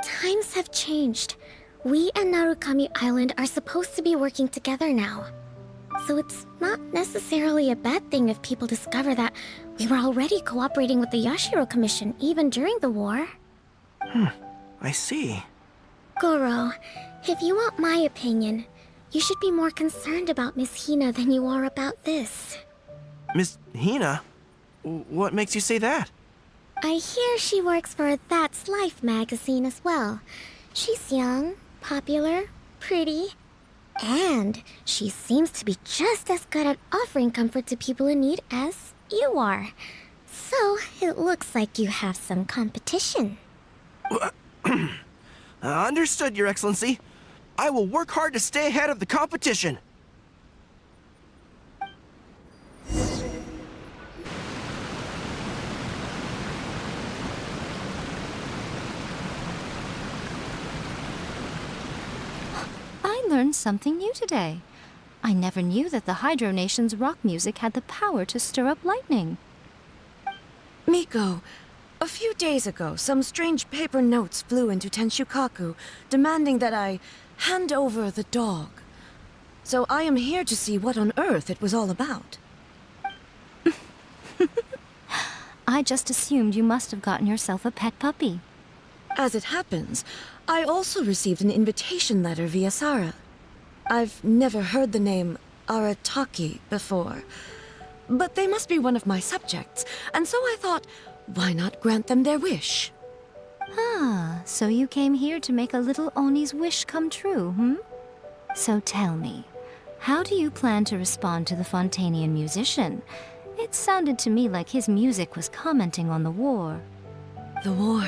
[SPEAKER 3] Times have changed. We and Narukami Island are supposed to be working together now. So it's not necessarily a bad thing if people discover that we were already cooperating with the Yashiro Commission even during the war.
[SPEAKER 11] I see.
[SPEAKER 3] Goro, if you want my opinion, you should be more concerned about Miss Hina than you are about this.
[SPEAKER 11] Miss Hina? What makes you say that?
[SPEAKER 3] I hear she works for That's Life magazine as well. She's young, popular, pretty. And she seems to be just as good at offering comfort to people in need as you are. So, it looks like you have some competition.
[SPEAKER 11] Understood, Your Excellency. I will work hard to stay ahead of the competition.
[SPEAKER 9] I learned something new today. I never knew that the Hydro Nation's rock music had the power to stir up lightning.
[SPEAKER 12] Miko, a few days ago, some strange paper notes flew into Tenshukaku, demanding that I hand over the dog. So I am here to see what on earth it was all about.
[SPEAKER 9] I just assumed you must have gotten yourself a pet puppy.
[SPEAKER 12] As it happens, I also received an invitation letter via Sara. I've never heard the name Arataki before, but they must be one of my subjects, and so I thought, why not grant them their wish?
[SPEAKER 9] Ah, so you came here to make a little Oni's wish come true, hmm? So tell me, how do you plan to respond to the Fontanian musician? It sounded to me like his music was commenting on the war.
[SPEAKER 12] The war.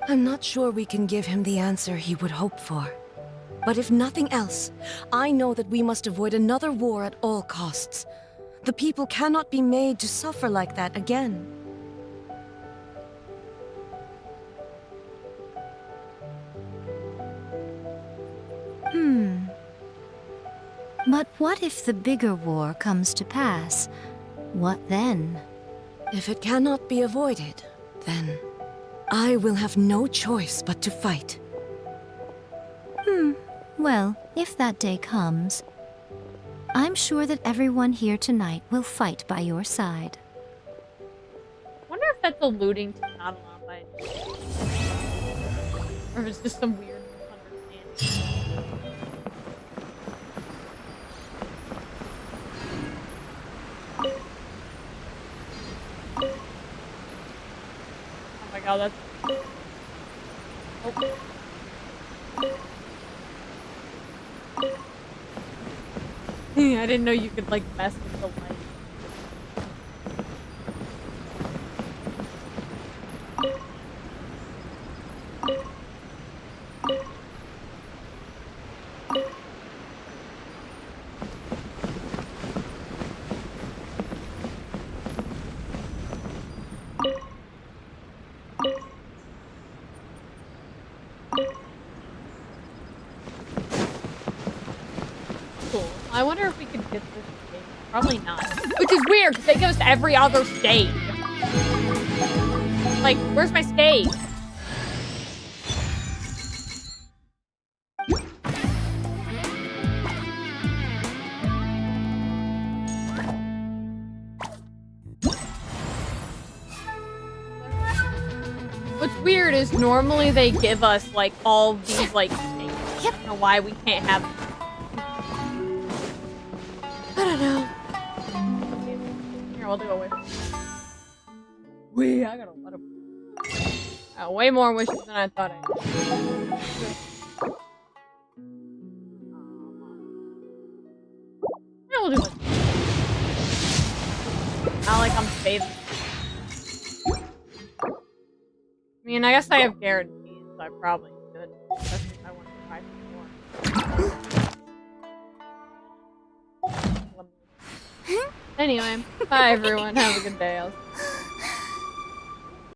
[SPEAKER 12] I'm not sure we can give him the answer he would hope for. But if nothing else, I know that we must avoid another war at all costs. The people cannot be made to suffer like that again.
[SPEAKER 9] But what if the bigger war comes to pass? What then?
[SPEAKER 12] If it cannot be avoided, then I will have no choice but to fight.
[SPEAKER 9] Well, if that day comes, I'm sure that everyone here tonight will fight by your side.
[SPEAKER 1] Wonder if that's alluding to not allowed by or if it's just some weird misunderstanding. Oh my god, that's... Oh. I didn't know you could, like, mess with the light. Cool. I wonder if we could get this stage. Probably not. Which is weird, because they give us every other stage. Like, where's my stage? What's weird is normally they give us, like, all these, like, stages. I don't know why we can't have them.
[SPEAKER 12] I don't know.
[SPEAKER 1] Here, I'll do a wish. Wait, I got a lot of... way more wishes than I thought I did. Yeah, we'll do one. Not like I'm saving. I mean, I guess I have guarantees, so I probably should. Especially if I want to try some more. Anyway, bye everyone. Have a good day.